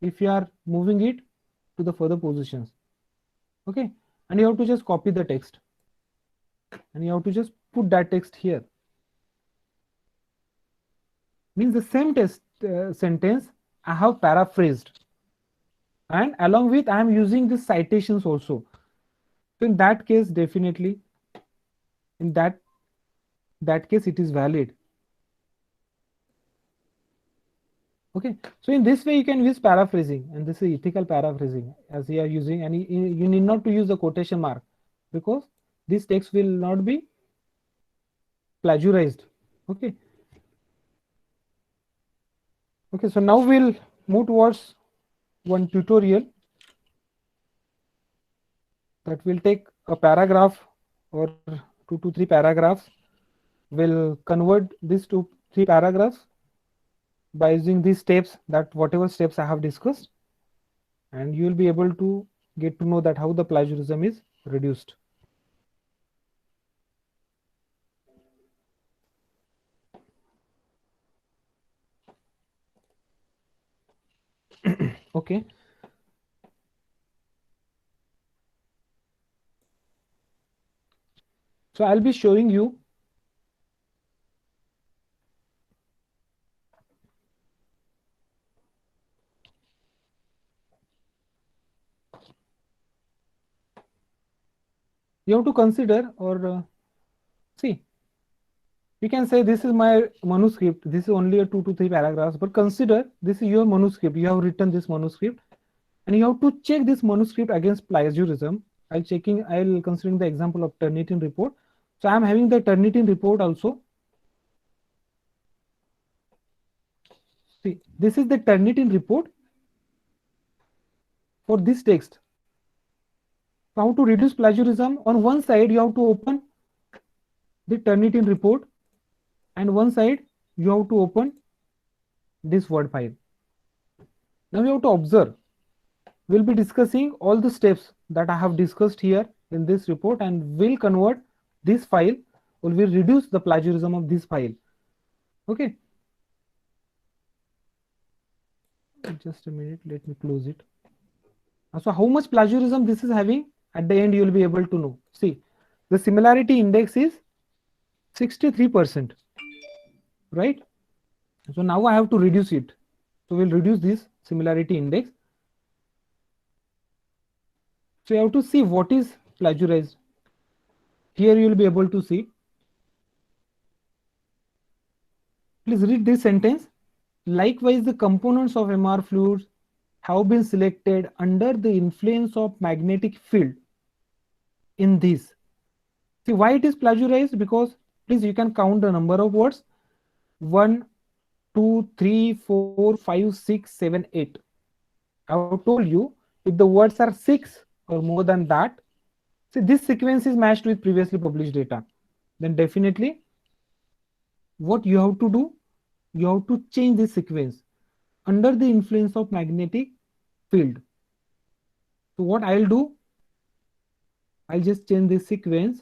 if you are moving it to the further positions. Okay, and you have to just copy the text, and you have to just put that text here. Means the same text sentence I have paraphrased, and along with I am using the citations also. So in that case, definitely in that case it is valid. Okay, so in this way you can use paraphrasing, and this is ethical paraphrasing as you are using, and you need not to use the quotation mark because this text will not be plagiarized. Okay. Okay, so now we'll move towards one tutorial that will take a paragraph or 2 to 3 paragraphs. We'll convert these 2 3 paragraphs by using these steps, that whatever steps I have discussed, and you will be able to get to know that how the plagiarism is reduced. Okay. So I'll be showing you you have to consider or see, you can say this is my manuscript, this is only a 2 to 3 paragraphs, but consider this is your manuscript, you have written this manuscript, and you have to check this manuscript against plagiarism. I'll considering the example of Turnitin report. So I'm having the Turnitin report also. See, this is the Turnitin report for this text. So how to reduce plagiarism? On one side, you have to open the Turnitin report, and one side you have to open this Word file. Now you have to observe. We'll be discussing all the steps that I have discussed here in this report, and will convert this file, or will reduce the plagiarism of this file. Okay. Just a minute, let me close it. So how much plagiarism this is having, at the end you will be able to know. See, the similarity index is 63%, right? So now I have to reduce it. So we'll reduce this similarity index. So you have to see what is plagiarized. Here you will be able to see. Please read this sentence. Likewise, the components of MR fluids have been selected under the influence of magnetic field in this. See why it is plagiarized? Because please you can count the number of words: 1, 2, 3, 4, 5, 6, 7, 8. I have told you if the words are 6 or more than that, see this sequence is matched with previously published data, then definitely what you have to do, you have to change this sequence under the influence of magnetic field. So what I'll do, I'll just change this sequence.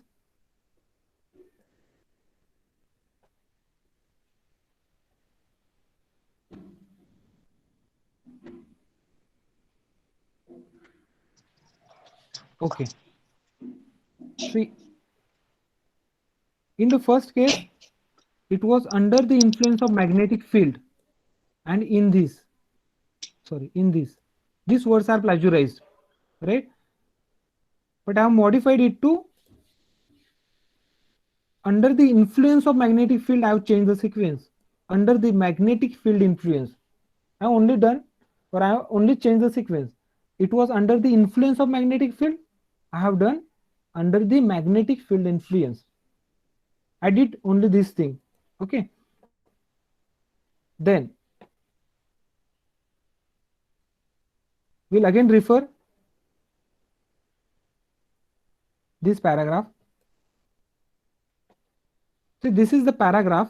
Okay. See, in the first case, it was under the influence of magnetic field, and in this, these words are plagiarized, right? But I have modified it to under the influence of magnetic field. I have changed the sequence under the magnetic field influence. I have only done, or I have only changed the sequence. It was under the influence of magnetic field. I have done under the magnetic field influence. I did only this thing. Okay. Then we'll again refer this paragraph. See, this is the paragraph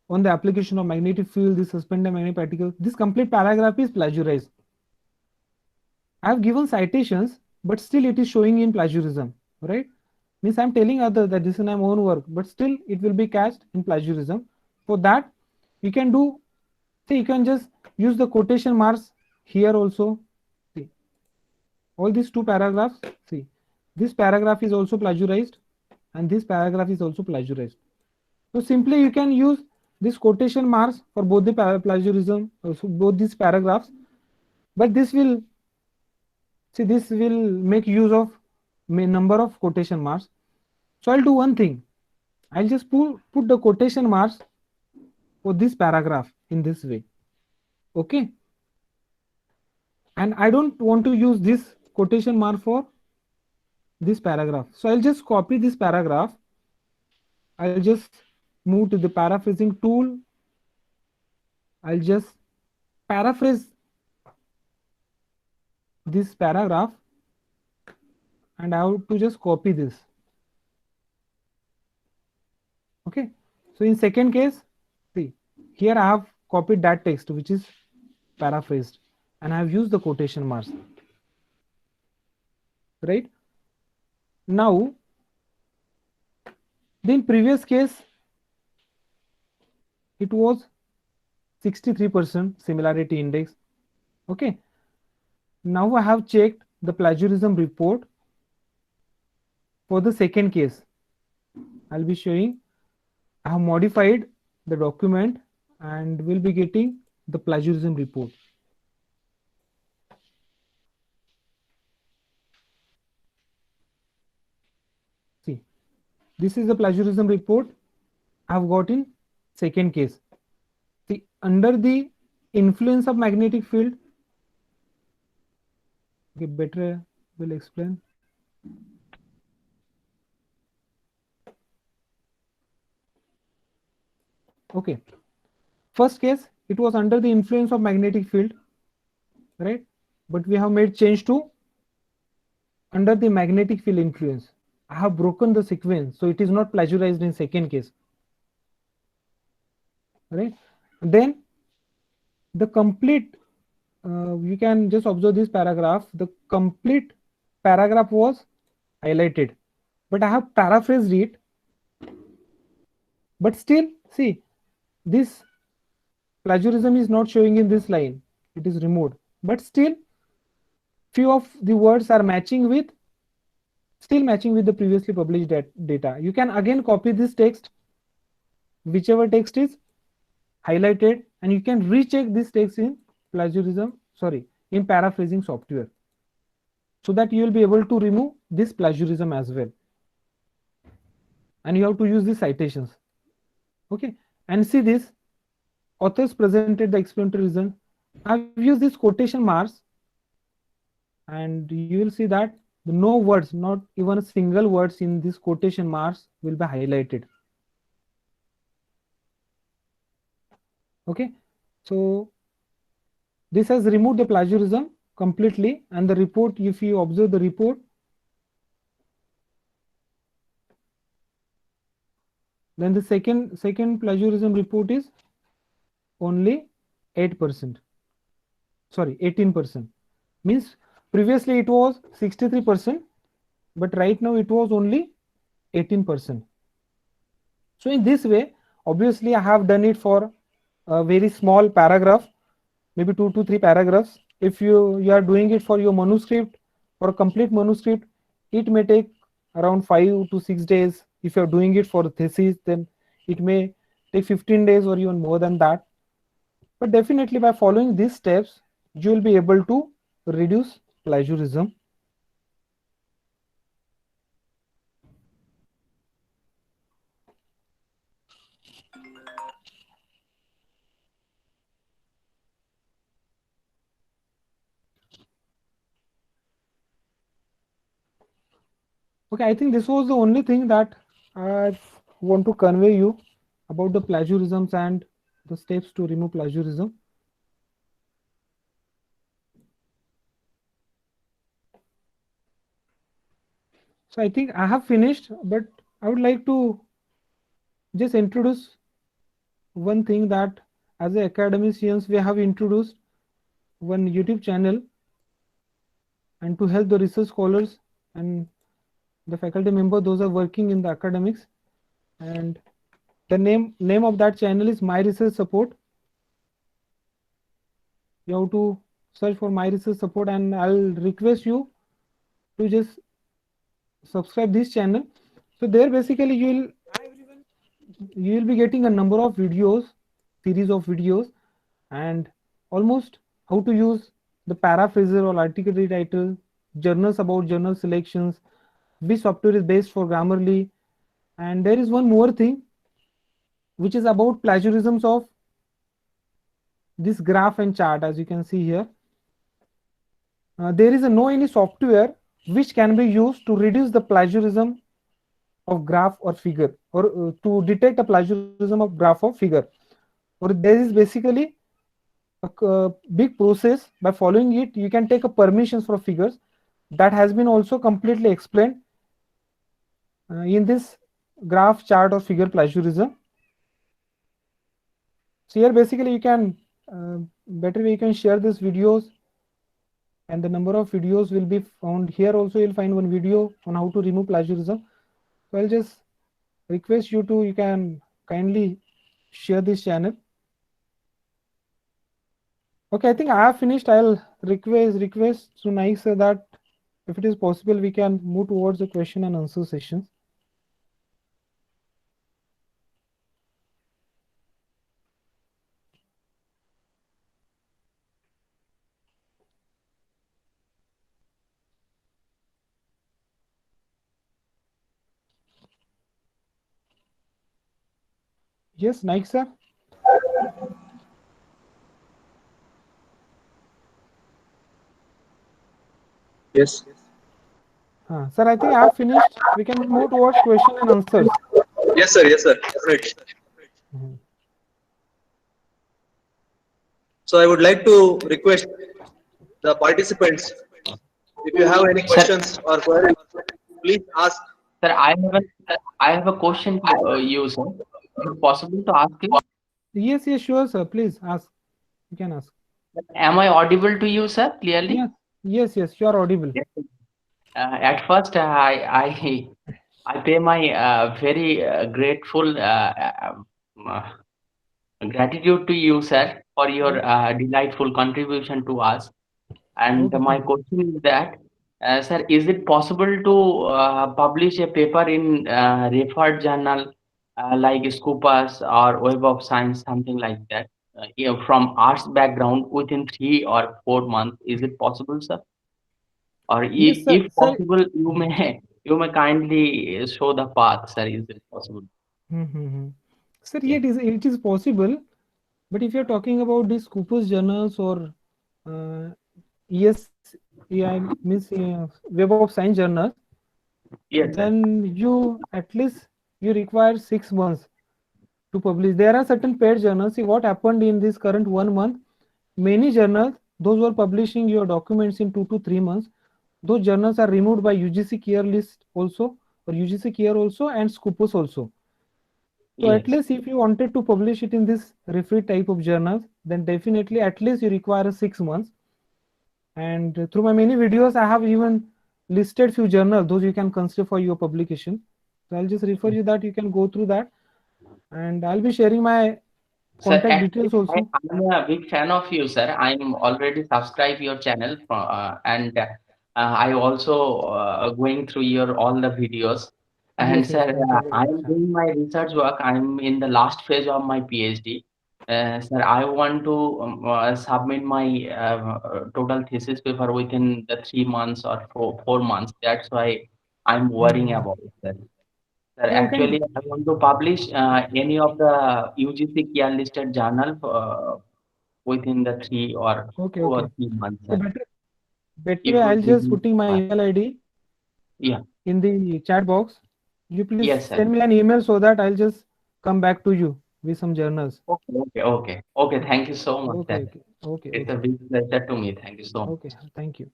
on the application of magnetic field, the suspended magnetic particle. This complete paragraph is plagiarized. I have given citations, but still it is showing in plagiarism, right? Means I'm telling others that this is my own work, but still it will be cast in plagiarism. For that, you can do, see, you can just use the quotation marks here also. See, all these 2 paragraphs, see, this paragraph is also plagiarized, and this paragraph is also plagiarized. So simply you can use this quotation marks for both the plagiarism, also both these paragraphs, but this will, see, this will make use of number of quotation marks. So I'll do one thing. I'll just put the quotation marks for this paragraph in this way. Okay. And I don't want to use this quotation mark for this paragraph. So I'll just copy this paragraph. I'll just move to the paraphrasing tool. I'll just paraphrase this paragraph and I have to just copy this. Okay. So in second case, see, here I have copied that text which is paraphrased and I have used the quotation marks. Right. Now, in previous case, it was 63% similarity index. Okay. Now I have checked the plagiarism report for the second case. I'll be showing I have modified the document and will be getting the plagiarism report. See, this is the plagiarism report I have got in second case. See, under the influence of magnetic field, okay, better will explain. Okay, first case, it was under the influence of magnetic field, right? But we have made change to under the magnetic field influence. I have broken the sequence, so it is not plagiarized in second case, right? Then the complete, you can just observe this paragraph, the complete paragraph was highlighted, but I have paraphrased it. But still, see, this plagiarism is not showing in this line, it is removed. But still, few of the words are matching with, still matching with the previously published data. You can again copy this text, whichever text is highlighted, and you can recheck this text in plagiarism, in paraphrasing software, so that you will be able to remove this plagiarism as well. And you have to use the citations. Okay, and see this, authors presented the explanatory reason. I've used this quotation marks, and you will see that no words, not even a single words in this quotation marks will be highlighted. Okay, so this has removed the plagiarism completely, and the report, if you observe the report, then the second plagiarism report is only 8%. Sorry, 18%. Means previously it was 63%, but right now it was only 18%. So in this way, obviously I have done it for a very small paragraph, maybe 2 to 3 paragraphs. If you are doing it for your manuscript, for a complete manuscript, it may take around 5 to 6 days. If you are doing it for a thesis, then it may take 15 days or even more than that. But definitely by following these steps, you will be able to reduce plagiarism. Okay, I think this was the only thing that I want to convey you about the plagiarisms and the steps to remove plagiarism. So I think I have finished, but I would like to just introduce one thing, that as academicians, we have introduced one YouTube channel, and to help the research scholars and the faculty member, those are working in the academics, and the name of that channel is My Research Support. You have to search for My Research Support, and I'll request you to just subscribe this channel. So there basically you will be getting a number of videos, series of videos, and almost how to use the paraphraser or article retitle, journals about journal selections, which software is best for Grammarly, and there is one more thing which is about plagiarisms of this graph and chart, as you can see here. There is no any software which can be used to reduce the plagiarism of graph or figure, or to detect a plagiarism of graph or figure. Or there is basically a big process. By following it, you can take a permissions for figures. That has been also completely explained in this graph, chart, or figure plagiarism. So here basically you can better way you can share these videos, and the number of videos will be found here. Also you'll find one video on how to remove plagiarism. So I'll just request you to, you can kindly share this channel. Okay, I think I have finished. I'll request to Naik sir that if it is possible, we can move towards the question and answer sessions. Yes, Naik sir. Yes. Sir, I think I have finished. We can move towards question and answers. Yes, sir. Yes, sir. Definitely. So I would like to request the participants, if you have any questions or queries, please ask. Sir, I have a question to you, sir. Is it possible to ask you? Yes, sure, sir. Please ask. You can ask. Am I audible to you, sir, clearly? Yes, you are audible. At first, I pay my very grateful gratitude to you, sir, for your delightful contribution to us. And Okay, my thank you. question is that, sir, is it possible to publish a paper in referred journal like Scopus or Web of Science, something like that, from arts background within 3 or 4 months? Is it possible, sir? Or Yes, sir. if possible, you may kindly show the path, sir. Is it possible? Sir, Yeah. it is possible, but if you're talking about these Scopus journals or means Web of Science journals, Yes, sir. then you at least you require 6 months to publish. There are certain paid journals. See what happened in this current 1 month. Many journals, those who are publishing your documents in 2 to 3 months, those journals are removed by UGC Care List also, or UGC Care also, and Scopus also. So at Yes. least if you wanted to publish it in this referee type of journals, then definitely at least you require 6 months. And through my many videos, I have even listed few journals, those you can consider for your publication. So I'll just refer you that you can go through that, and I'll be sharing my Sir, contact actually, details also. I'm a big fan of you, sir. I'm already subscribed your channel, and I also going through your all the videos. And Yes, sir, thank you very much. I'm doing my research work. I'm in the last phase of my PhD. Sir, I want to submit my total thesis paper within the 3 months or 4 months. That's why I'm worrying about it, sir. Sir, Yeah, you actually, can. I want to publish any of the UGC Kia listed journal within the 3 or Okay, 2 or 3 months, So sir. better way, It I'll would just be putting my fine. email ID Yeah. in the chat box. You please Yes, sir. send me an email so that I'll just come back to you with some journals. Okay. Thank you so much, sir. Okay. It's a big pleasure to me. Thank you so much. Okay, thank you.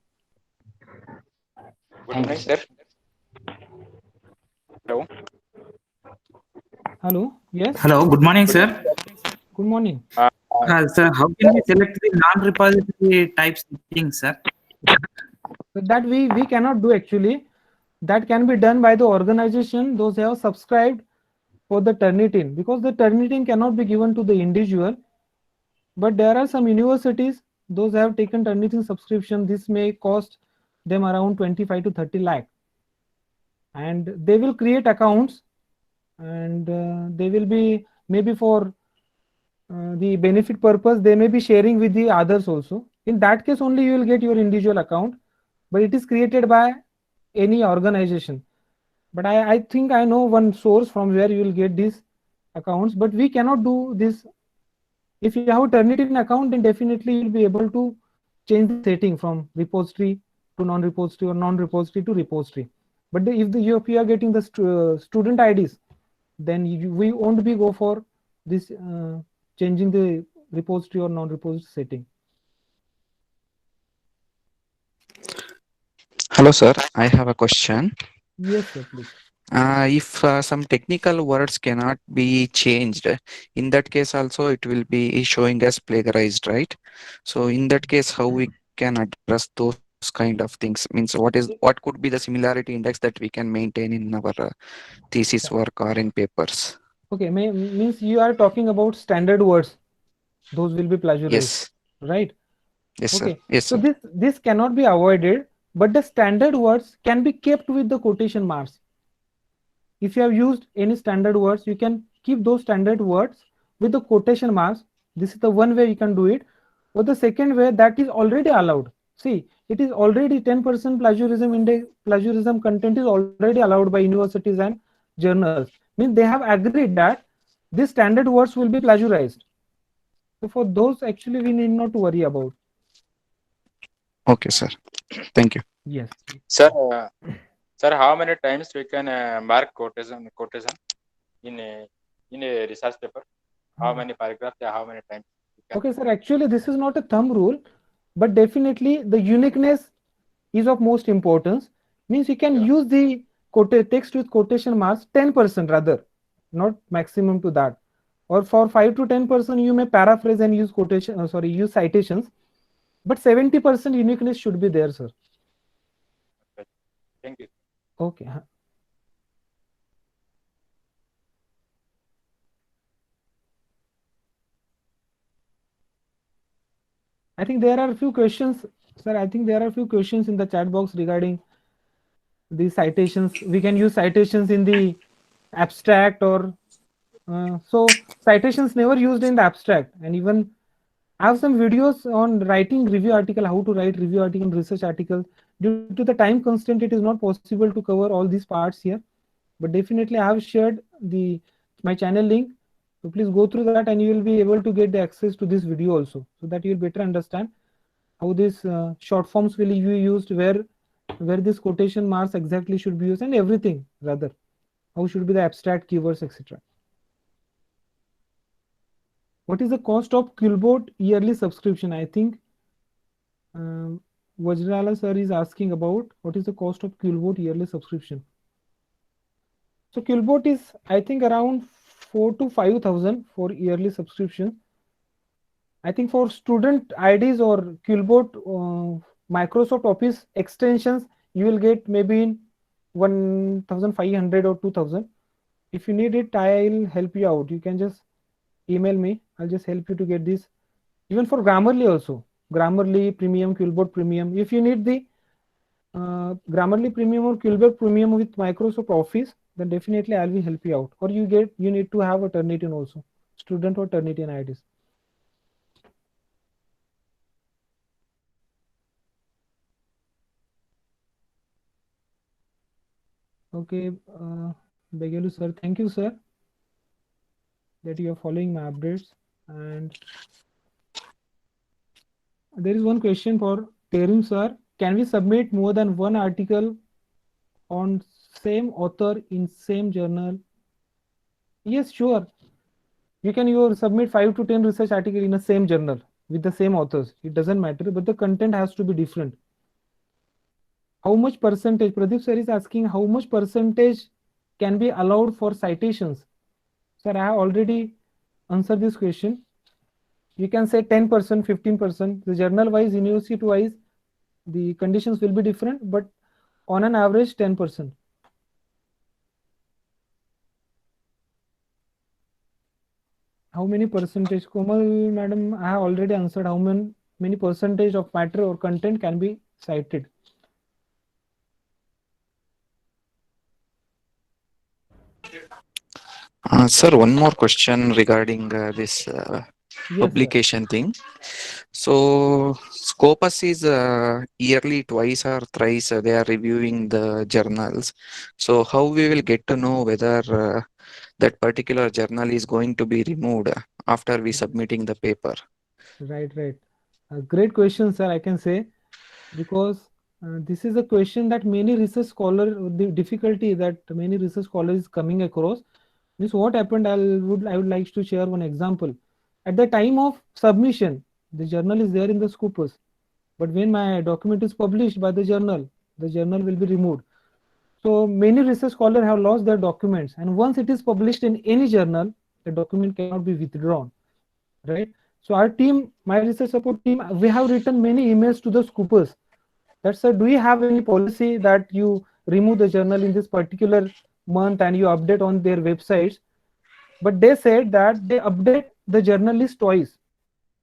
Good Thank morning, you, sir. Hello. Hello, yes, Hello, good morning, sir. good morning. Sir, how can we select the non-repository type settings, sir? So that we cannot do actually. That can be done by the organization, those who have subscribed for the Turnitin, because the Turnitin cannot be given to the individual. But there are some universities, those who have taken Turnitin subscription, this may cost them around 25 to 30 lakh. And they will create accounts, and they will be maybe for the benefit purpose, they may be sharing with the others also. In that case only you will get your individual account, but it is created by any organization. But I think I know one source from where you will get these accounts, but we cannot do this If you have a Turnitin account, then definitely you'll be able to change the setting from repository to non-repository or non-repository to repository. But if you are getting the student IDs, then we won't be go for this changing the repository or non-repository setting. Hello, sir. I have a question. Yes, sir, please. If some technical words cannot be changed, in that case also it will be showing as plagiarized, right? So in that case, how we can address those kind of things? Means what could be the similarity index that we can maintain in our thesis work or in papers? Okay, means you are talking about standard words. Those will be plagiarized, Yes. right? Yes, Okay. sir. Yes, So sir. this cannot be avoided, but the standard words can be kept with the quotation marks. If you have used any standard words, you can keep those standard words with the quotation marks. This is the one way you can do it. Or the second way, that is already allowed. See, it is already 10% plagiarism index, plagiarism content is already allowed by universities and journals. Means they have agreed that these standard words will be plagiarized. So for those, actually, we need not to worry about. Okay, sir. Thank you. Yes. Sir, sir, how many times we can mark quotation in a research paper? How many paragraphs? How many times? Okay, sir. Actually, this is not a thumb rule, but definitely the uniqueness is of most importance. Means you can use the text with quotation marks 10% rather, not maximum to that. Or for 5 to 10%, you may paraphrase and use quotation. Use citations. But 70% uniqueness should be there, sir. Thank you. Okay. I think there are a few questions, sir. I think there are a few questions in the chat box regarding the citations. We can use citations in the abstract or so citations never used in the abstract. And even I have some videos on writing review article, how to write review article, research article. Due to the time constraint, it is not possible to cover all these parts here. But definitely I have shared my channel link. So please go through that and you will be able to get the access to this video also, so that you will better understand how this short forms will be used, where this quotation marks exactly should be used, and everything rather. How should be the abstract keywords, etc. What is the cost of Quillbot yearly subscription? I think Vajrala sir is asking about what is the cost of Quillbot yearly subscription. So Quillbot is, I think, around 4 to 5,000 for yearly subscription. I think for student IDs or Quillbot Microsoft Office extensions, you will get maybe in 1,500 or 2,000. If you need it, I'll help you out. You can just email me. I'll just help you to get this. Even for Grammarly also, Grammarly Premium, Quillbot Premium. If you need the Grammarly Premium or Quillbot Premium with Microsoft Office, then definitely I will help you out. Or you need to have a Turnitin also, student or Turnitin IDs. Okay, Begelu sir, thank you sir that you are following my updates. And there is one question for Terim sir. Can we submit more than one article on same author in same journal? Yes, sure. You can submit 5 to 10 research articles in the same journal with the same authors. It doesn't matter, but the content has to be different. How much percentage? Pradeep sir is asking how much percentage can be allowed for citations. Sir, I have already answered this question. You can say 10%, 15%. The journal wise, university wise, the conditions will be different, but on an average, 10%. How many percentage? Komal madam, I have already answered how many percentage of matter or content can be cited. Sir, one more question regarding this Yes, publication thing. So Scopus is yearly twice or thrice they are reviewing the journals. So how we will get to know whether that particular journal is going to be removed after we submitting the paper? Right, right. Great question, sir. I can say, because this is a question that many research scholar, the difficulty that many research scholars is coming across. This what happened. I would like to share one example. At the time of submission, the journal is there in the Scopus, but when my document is published by the journal will be removed. So many research scholars have lost their documents, and once it is published in any journal, the document cannot be withdrawn, right? So our team, my research support team, we have written many emails to the Scopus. That's said, do you have any policy that you remove the journal in this particular month and you update on their websites? But they said that they update the journalist twice.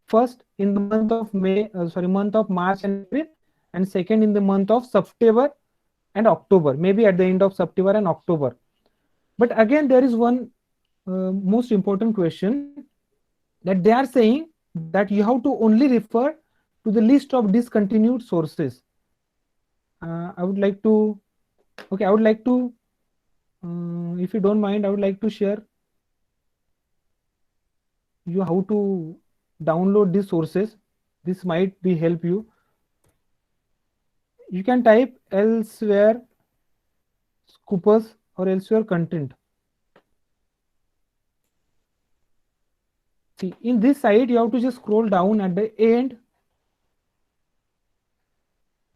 First in the month of month of March and April, and second in the month of September and October, maybe at the end of September and October. But again, there is one most important question, that they are saying that you have to only refer to the list of discontinued sources. I would like to, okay, I would like to, if you don't mind, I would like to share you how to download these sources. This might be help you. You can type elsewhere Scopus or elsewhere content. See, in this site, you have to just scroll down at the end.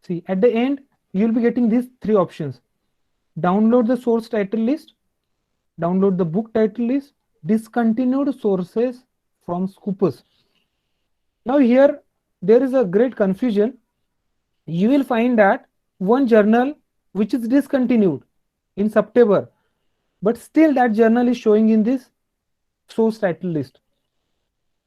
See, at the end, you'll be getting these three options. Download the source title list, download the book title list, discontinued sources from Scopus. Now here, there is a great confusion. You will find that one journal which is discontinued in September, but still that journal is showing in this source title list,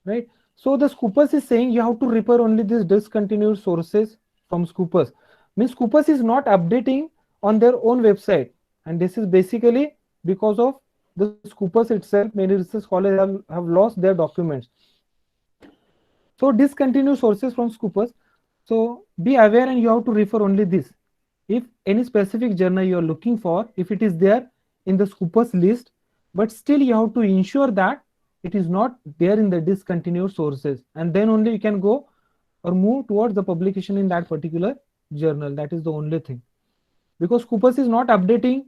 right? So the Scopus is saying you have to refer only these discontinued sources from Scopus. Means Scopus is not updating on their own website, and this is basically because of the Scopus itself. Many research scholars have lost their documents. So discontinued sources from Scopus. So be aware, and you have to refer only this. If any specific journal you are looking for, if it is there in the Scopus list, but still you have to ensure that it is not there in the discontinued sources, and then only you can go or move towards the publication in that particular journal. That is the only thing, because Scopus is not updating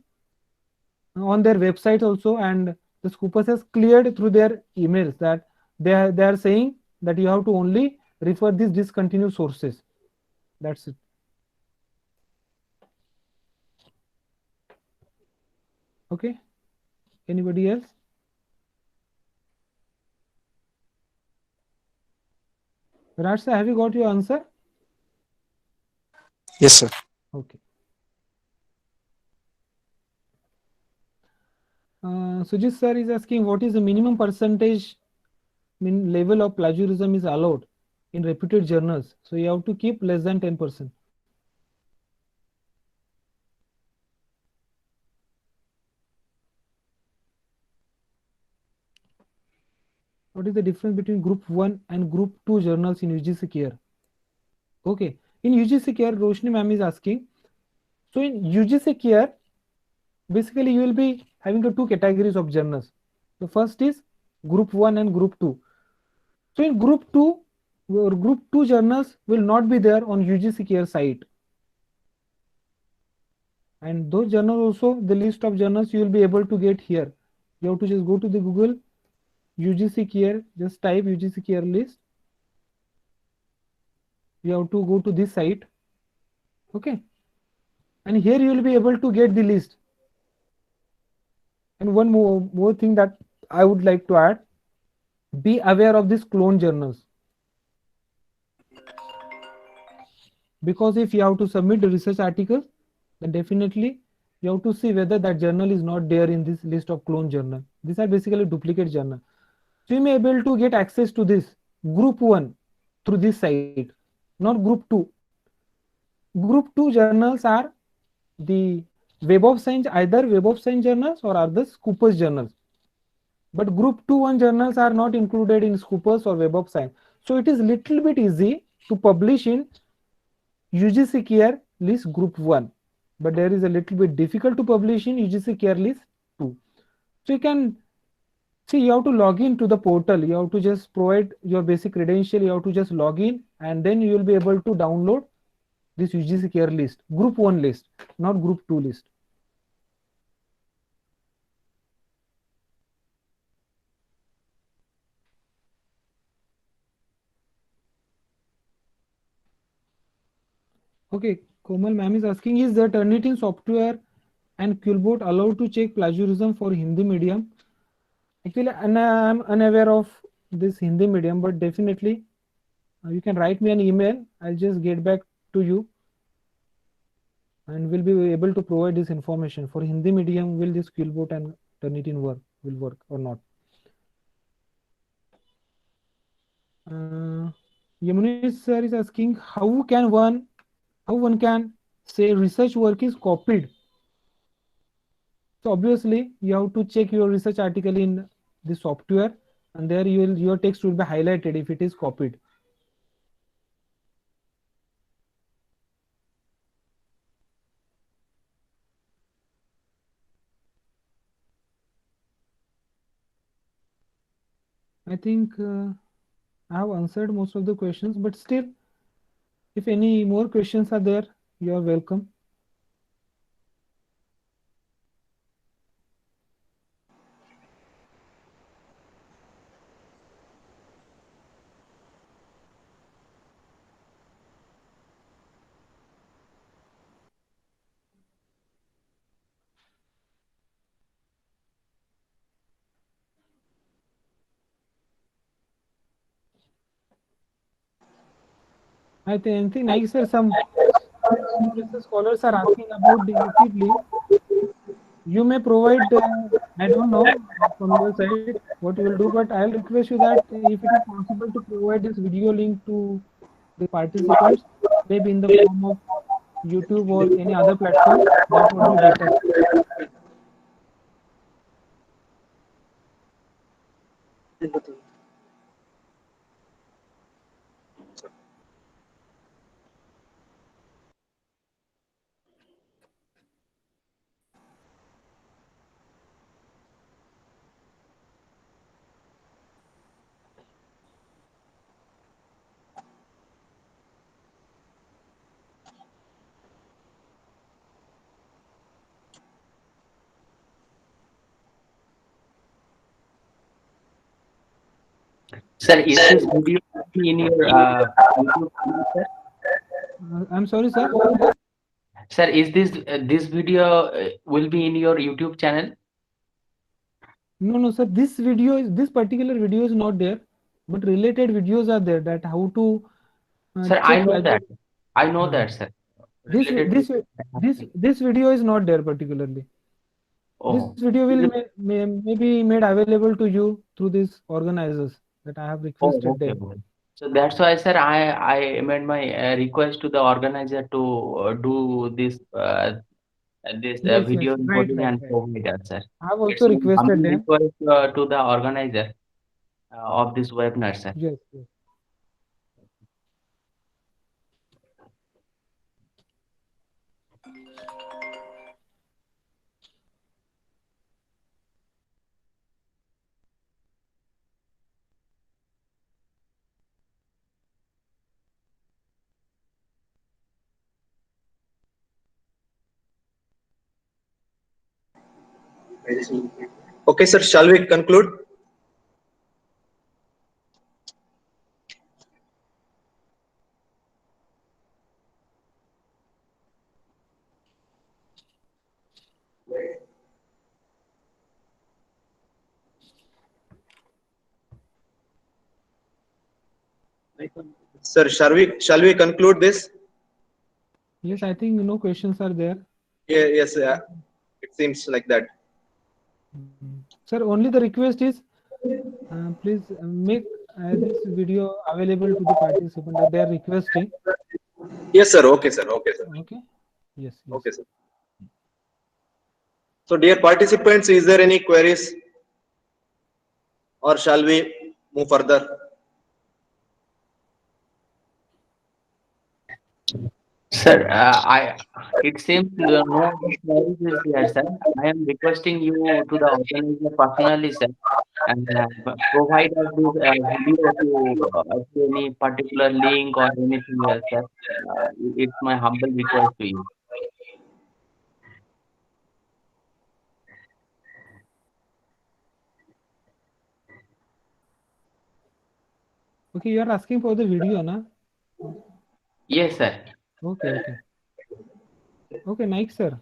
on their website also, and the Scopus has cleared through their emails that they are saying that you have to only refer these discontinued sources. That's it. Okay, anybody else? Raj sir, have you got your answer? Yes, sir. Okay. Sujit sir is asking, what is the minimum percentage level of plagiarism is allowed in reputed journals? So you have to keep less than 10%. What is the difference between group 1 and group 2 journals in UGC Care? Okay, in UGC Care, Roshni ma'am is asking, so in UGC Care, basically you will be having the two categories of journals. The first is group 1 and group 2. So in group 2, or group 2 journals will not be there on UGC Care site. And those journals also, the list of journals you will be able to get here. You have to just go to the Google UGC Care, just type UGC Care list. You have to go to this site. Okay. And here you will be able to get the list. And one more thing that I would like to add, be aware of these clone journals. Because if you have to submit the research article, then definitely you have to see whether that journal is not there in this list of clone journal. These are basically duplicate journal. So you may be able to get access to this group 1 through this site, not group 2. Group 2 journals are the Web of Science, either Web of Science journals or are the Scopus journals. But group 2-1 journals are not included in Scopus or Web of Science. So it is little bit easy to publish in UGC Care list group 1. But there is a little bit difficult to publish in UGC Care list 2. So you can See, you have to log in to the portal. You have to just provide your basic credential. You have to just log in, and then you will be able to download this UGC care list, group 1 list, not group 2 list. Okay, Komal ma'am is asking, is the Turnitin software and Qbot allowed to check plagiarism for Hindi medium? Actually, I'm unaware of this Hindi medium, but definitely you can write me an email. I'll just get back to you and we'll be able to provide this information. For Hindi medium, will this Qbot and Turnitin will work or not? Yamunish sir is asking, how one can say research work is copied? So obviously you have to check your research article in the software, and there your text will be highlighted if it is copied. I think I have answered most of the questions, but still, if any more questions are there, you are welcome. I think nice, sir. Some research scholars are asking about the YouTube link. You may provide, I don't know from your side what you will do, but I'll request you that if it is possible to provide this video link to the participants, maybe in the form of YouTube or any other platform, that would be better. Sir, is this video in your YouTube channel, sir? I'm sorry, sir. Sir, is this video will be in your YouTube channel? No, sir. This particular video is not there, but related videos are there that how to Sir, I check know that. plagiarism. I know Uh, that, sir. this Related this to this video is not there particularly. This oh, video will may be made available to you through these organizers that I have oh, requested okay, them. okay. So that's why, sir, I made my request to the organizer to do this Yes, video right, encoding right, and right. provide that, sir. I have It's also my requested humble them. request to the organizer of this webinar, sir. Yes. Okay, sir, shall we conclude? Sir, shall we conclude this? Yes, I think no questions are there. Yeah, yes, it seems like that. Sir, only the request is please make this video available to the participant that they are requesting. Yes, sir. Okay, sir. Okay, sir. Okay. Yes. Okay, sir. So, dear participants, is there any queries, or shall we move further? Sir, it seems no queries is there, sir. I am requesting you to the organizer personally, sir, and provide us this video to any particular link or anything else. That it's my humble request to you. Okay, you are asking for the video, na? Yes, sir. Okay, okay. Okay, Nike sir.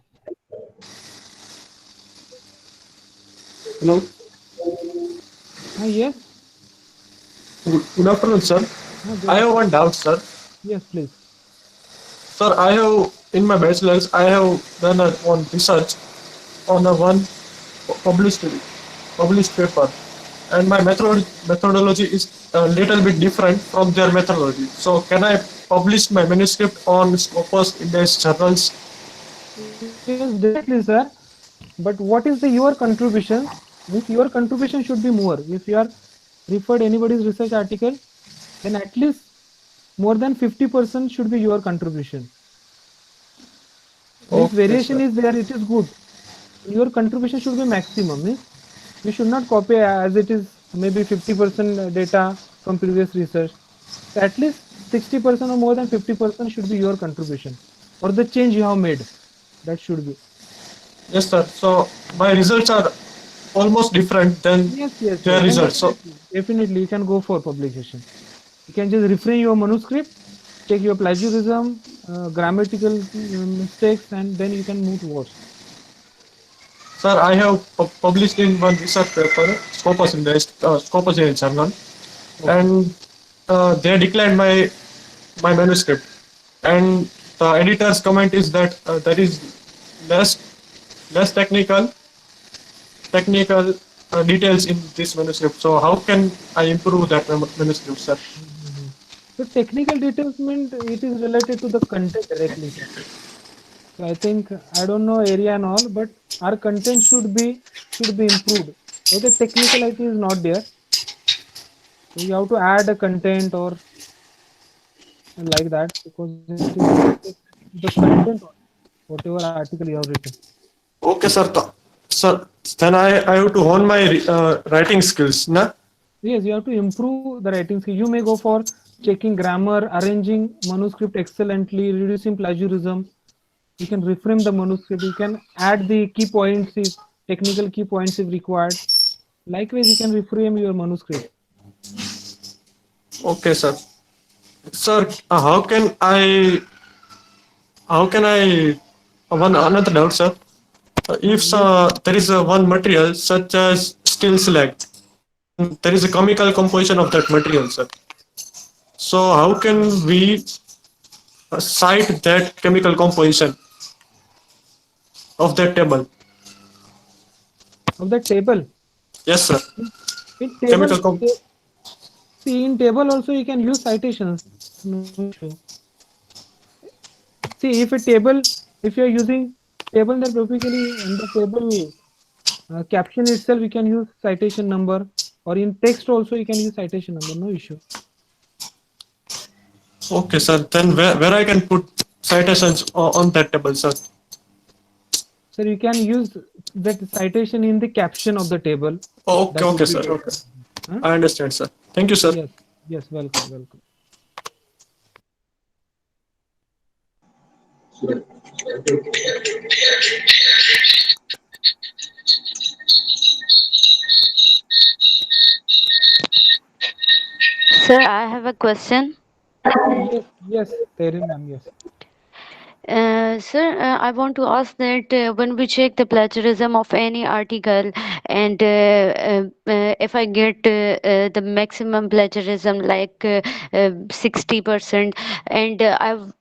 Hello. Yes. Good afternoon, sir. Good I have one doubt, sir. Yes, please. Sir, I have in my bachelor's, I have done one research on a one published paper, and my methodology is a little bit different from their methodology. So, can I publish my manuscript on Scopus Index journals? Yes, definitely, sir. But what is your contribution? If your contribution should be more. If you are referred anybody's research article, then at least more than 50% should be your contribution. If variation is there, it is good. Your contribution should be maximum. You should not copy as it is maybe 50% data from previous research. So at least 60% or more than 50% should be your contribution or the change you have made. That should be. Yes, sir. So my results are almost different than their results. So definitely you can go for publication. You can just reframe your manuscript, check your plagiarism, grammatical mistakes, and then you can move towards. Sir, I have published in one research paper, Scopus Index journal, and they declined my manuscript. And the editor's comment is that there is less technical details in this manuscript. So how can I improve that manuscript, sir? So technical details mean it is related to the content directly. So I think I don't know area and all, but our content should be improved. So the technical IT is not there. So you have to add a content or like that because it is the content whatever article you have written. Okay, sir. Sir, then I have to hone my writing skills, na? Yes, you have to improve the writing skill. You may go for checking grammar, arranging manuscript excellently, reducing plagiarism. You can reframe the manuscript. You can add the key points if technical key points if required. Likewise, you can reframe your manuscript. Okay, sir. Sir, how can I one another doubt, sir? If there is one material such as steel slag, there is a chemical composition of that material, sir. So how can we cite that chemical composition of that table? Of the table? Yes, sir. In table, see, in table also you can use citations. No issue. See, if you are using table, then typically in the table caption itself, you can use citation number, or in text also you can use citation number. No issue. Okay, sir. Then where I can put citations on that table, sir? Sir, you can use that citation in the caption of the table. Okay, okay, sir. Okay. Huh? I understand, sir. Thank you, sir. Yes, yes, welcome. Sir, I have a question. Yes, Terin ma'am, yes. Sir, I want to ask that when we check the plagiarism of any article, and if I get the maximum plagiarism like 60%, and I've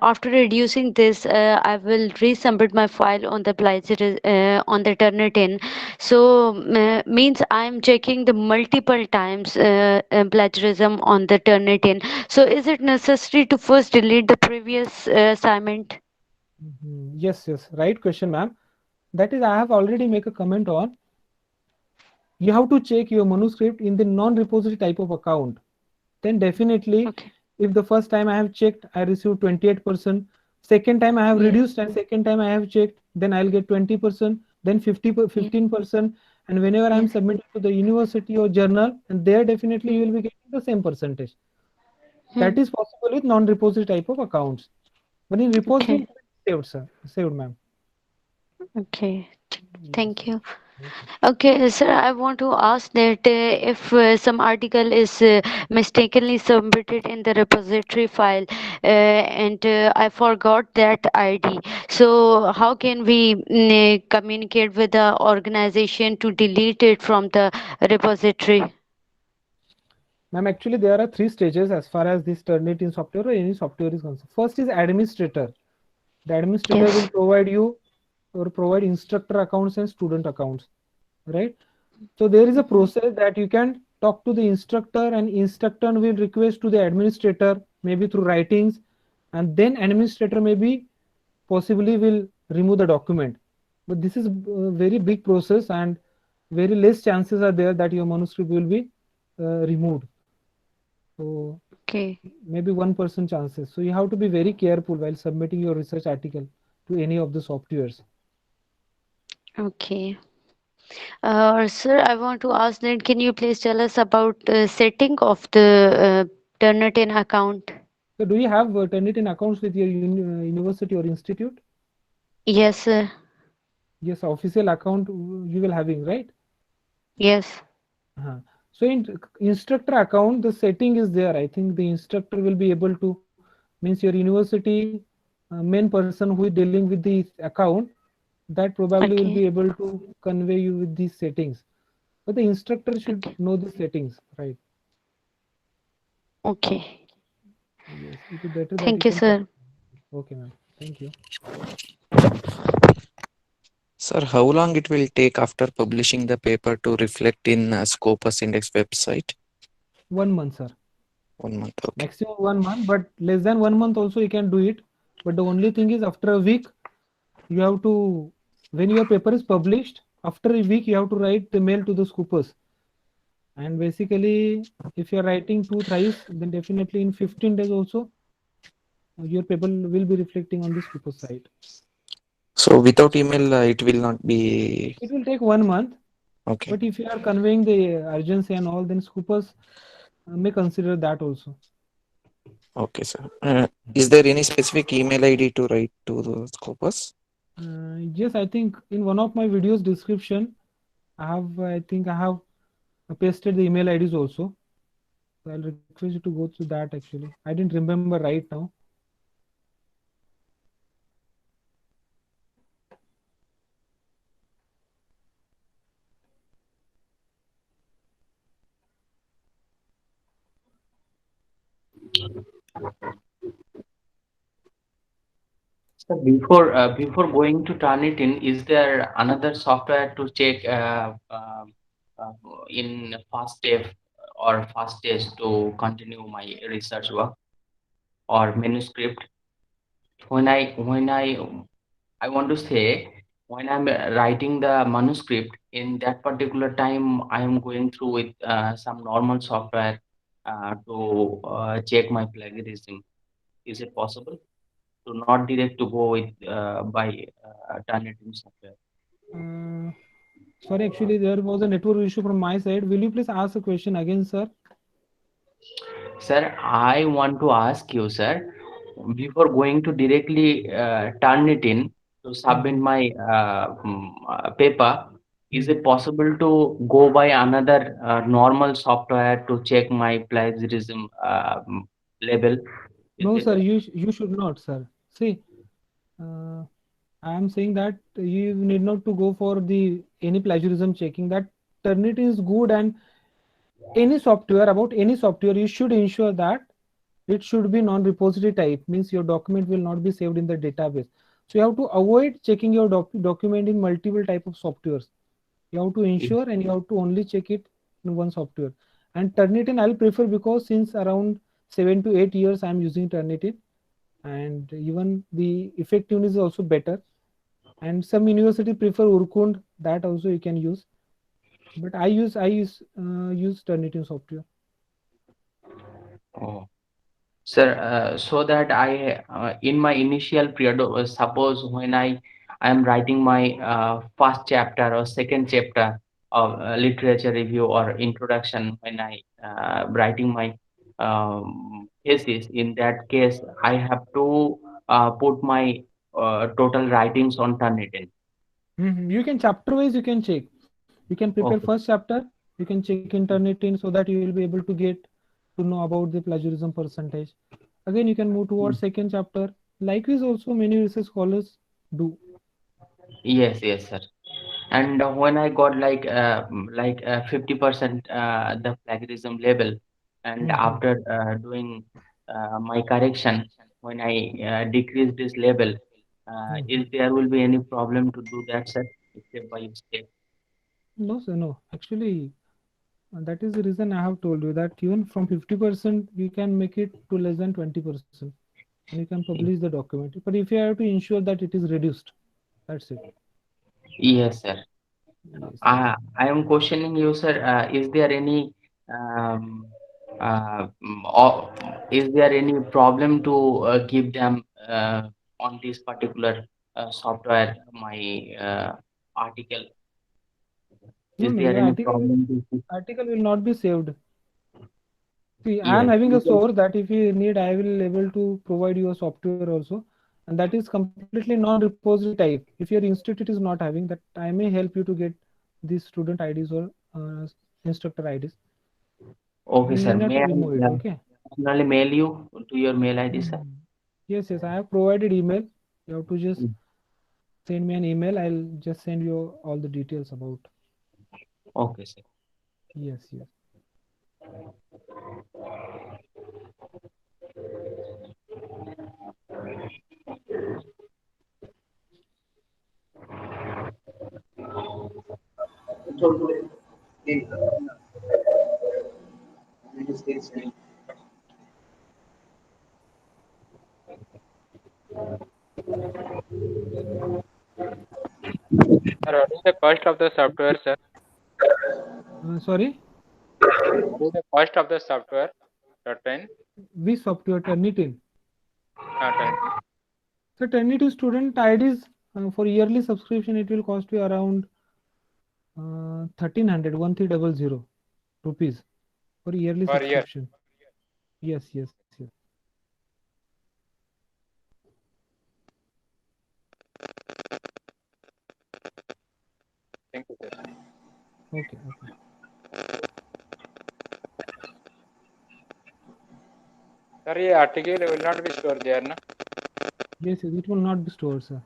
after reducing this, I will resubmit my file on the plagiarism on the Turnitin. So means I'm checking the multiple times plagiarism on the Turnitin. So is it necessary to first delete the previous assignment? Yes, right question, ma'am. That is, I have already make a comment on. You have to check your manuscript in the non-repository type of account. Then definitely, if the first time I have checked, I received 28%. Second time I have reduced, and second time I have checked, then I'll get 20%, then 15%, And whenever I'm Yes. submitting to the university or journal, and there definitely you will be getting the same percentage. Hmm. That is possible with non-repository type of accounts. But in repository, Okay. it will be saved, sir. Saved, ma'am. Okay. Yes, Thank yes. you. Thank you. Okay, sir, I want to ask that if some article is mistakenly submitted in the repository file and I forgot that ID, so how can we communicate with the organization to delete it from the repository? Ma'am, actually, there are three stages as far as this Turnitin software or any software is concerned. First is administrator. The administrator will Yes. provide you or provide instructor accounts and student accounts, right? So there is a Mhm. process that you can talk to the instructor, and instructor will request to the administrator, maybe through writings, and then administrator maybe possibly will remove the document. But this is a very big process, and very less chances are there that your manuscript will be removed. So Okay. maybe 1% chances. So you have to be very careful while submitting your research article to any of the softwares. Okay. Sir, I want to ask that can you please tell us about setting of the Turnitin account? So do you have Turnitin accounts with your university or institute? Yes, sir. Yes, official account you will having, right? Yes. Uh-huh. So in instructor account, the setting is there. I think the instructor will be able to, means your university main person who is dealing with the account, that probably will be Okay. able to convey you with these settings. But the instructor should Okay. know the settings, right? Okay. Yes, it is better that you Thank you, can talk. sir. Okay, ma'am. Thank you. Sir, how long it will take after publishing the paper to reflect in Scopus Index website? 1 month, sir. 1 month, okay. Maximum 1 month, but less than 1 month also you can do it. But the only thing is after a week, you have to, when your paper is published, after a week you have to write the mail to the scoopers. And basically, if you're writing two thrice, then definitely in 15 days also, your paper will be reflecting on the scoopers side. So without email, it will not be It will take 1 month, okay. but if you are conveying the urgency and all, then scoopers may consider that also. Okay, sir. Is there any specific email ID to write to the Scopus? Yes, I think in one of my videos description, I think I have pasted the email IDs also. So I'll request you to go through that actually. I didn't remember right now. So before going to Turnitin, is there another software to check uh, in fast step or fast test to continue my research work or manuscript? When I want to say, when I'm writing the manuscript, in that particular time I am going through with some normal software to check my plagiarism. Is it possible to not direct to go with by Turnitin software? Uh, Sorry, actually there was a network issue from my side. Will you please ask a question again, sir? Sir, I want to ask you, sir, before going to directly Turnitin to submit Mhm, my paper, is mhm. it possible to go by another normal software to check my plagiarism level? Is No, it? sir, you should not, sir. See, uh, I am saying that you need not to go for the any plagiarism checking. That Turnitin is good, and any software, about any software, you should ensure that it should be non-repository type, means your document will not be saved in the database. So you have to avoid checking your document in multiple type of softwares. You have to ensure, and you have to only check it in one software. And Turnitin I'll prefer, because since around 7 to 8 years I'm using Turnitin, and even the effectiveness is also better. And some university prefer Urkund, that also you can use. But I use Turnitin software. Oh. Sir, so that I, in my initial period, suppose when I am writing my first chapter or second chapter literature review or introduction when I writing my thesis. In that case, I have to put my total writings on Turnitin. You can chapter wise, you can check. You can prepare Okay. first chapter, you can check in Turnitin so that you will be able to get to know about the plagiarism percentage. Again, you can move towards second chapter. Likewise, also many research scholars do. Yes, yes, sir. And when I got like 50% the plagiarism level, and after doing my correction, when I decrease this level, is there will be any problem to do that, sir, step by step? No, sir, no. Actually, that is the reason I have told you that even from 50%, you can make it to less than 20%, and you can publish the document. But if you have to ensure that it is reduced, that's it. Yes, sir. Yes, yes. I am questioning you, sir. Is there any um, or is there any problem to give them on this particular software my article? No, Is no, there your any problem to? article will not be saved. See, I am Yes. having a source that if you need, I will able to provide you a software also, and that is completely non-repository type. If your institute is not having that, I may help you to get these student IDs or instructor IDs. Okay, You sir. need not May to I remove it. Okay. personally mail you to your mail ID, sir? Yes, yes. I have provided email. You have to just Mm. send me an email. I'll just send you all the details about. Okay, sir. Yes, yes. Sir, what is the cost of the software, sir? Sorry, What is the cost of the software? Certain. which software? Turnitin. Certain. So Turnitin student IDs for yearly subscription, it will cost you around 1300 rupees for yearly Per year. subscription. Yes, yes, yes. Thank you, sir. Okay, okay. Sir, ये article will not be stored there, na? Yes, yes, it will not be stored, sir.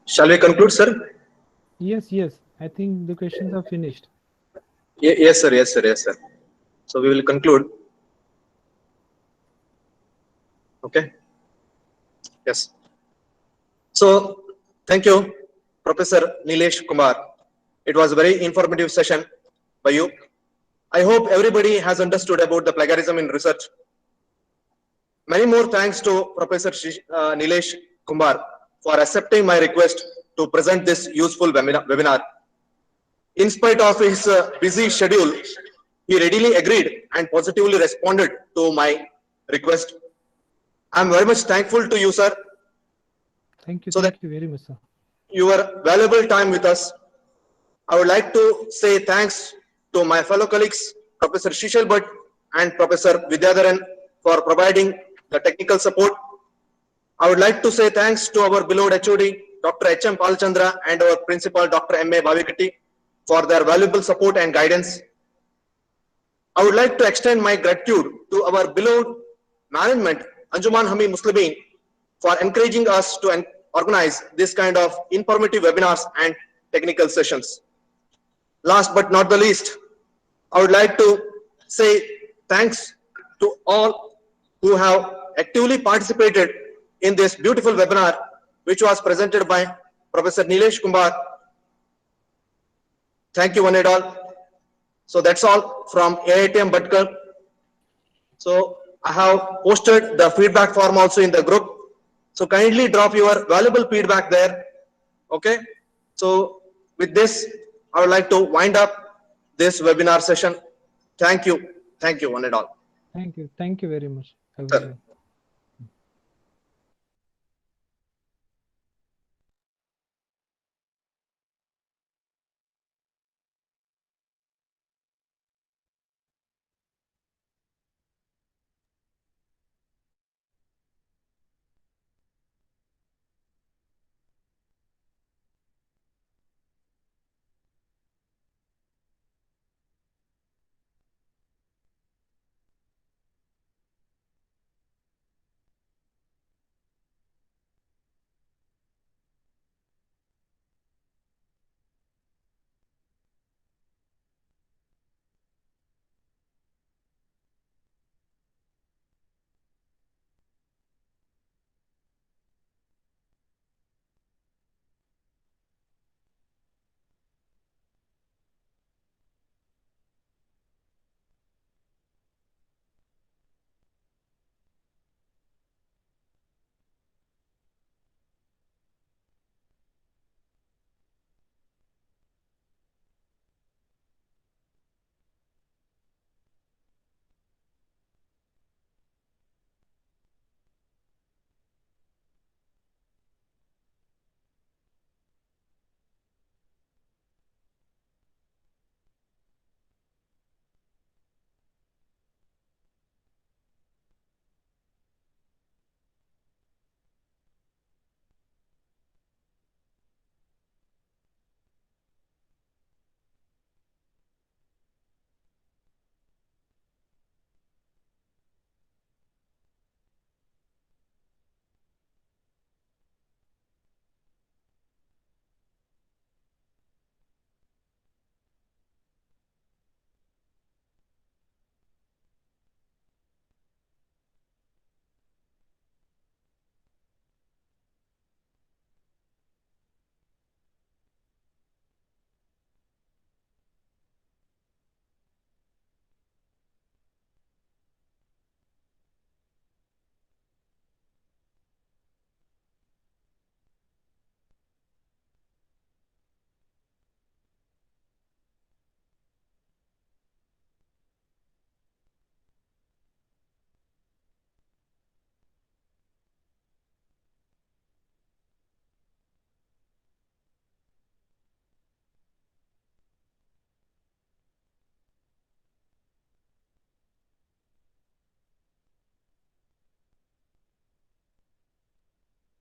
Shall we conclude, sir? Yes, yes. I think the questions are finished. Yes, sir. Yes, sir. Yes, sir. So we will conclude. Okay. Yes. So thank you, Professor Nilesh Kumar. It was a very informative session by you. I hope everybody has understood about the plagiarism in research. Many more thanks to Professor Nilesh Kumar for accepting my request to present this useful webinar. In spite of his busy schedule, he readily agreed and positively responded to my request. I am very much thankful to you, sir, Thank you. so that Thank you very much, sir. your valuable time with us. I would like to say thanks to my fellow colleagues, Professor Shishal Bhatt and Professor Vidyadharan, for providing the technical support. I would like to say thanks to our beloved HOD, Dr. H.M. Palchandra, and our principal, Dr. M.A. Bhavikatti, for their valuable support and guidance. I would like to extend my gratitude to our beloved management, Anjuman Hami Muslimin, for encouraging us to organize this kind of informative webinars and technical sessions. Last but not the least, I would like to say thanks to all who have actively participated in this beautiful webinar, which was presented by Professor Nilesh Kumar. Thank you, one and all. So that's all from AITM Bhatkar. So I have posted the feedback form also in the group. So kindly drop your valuable feedback there. Okay. So with this, I would like to wind up this webinar session. Thank you. Thank you, one and all. Thank you. Thank you very much. Have a Sir. good day.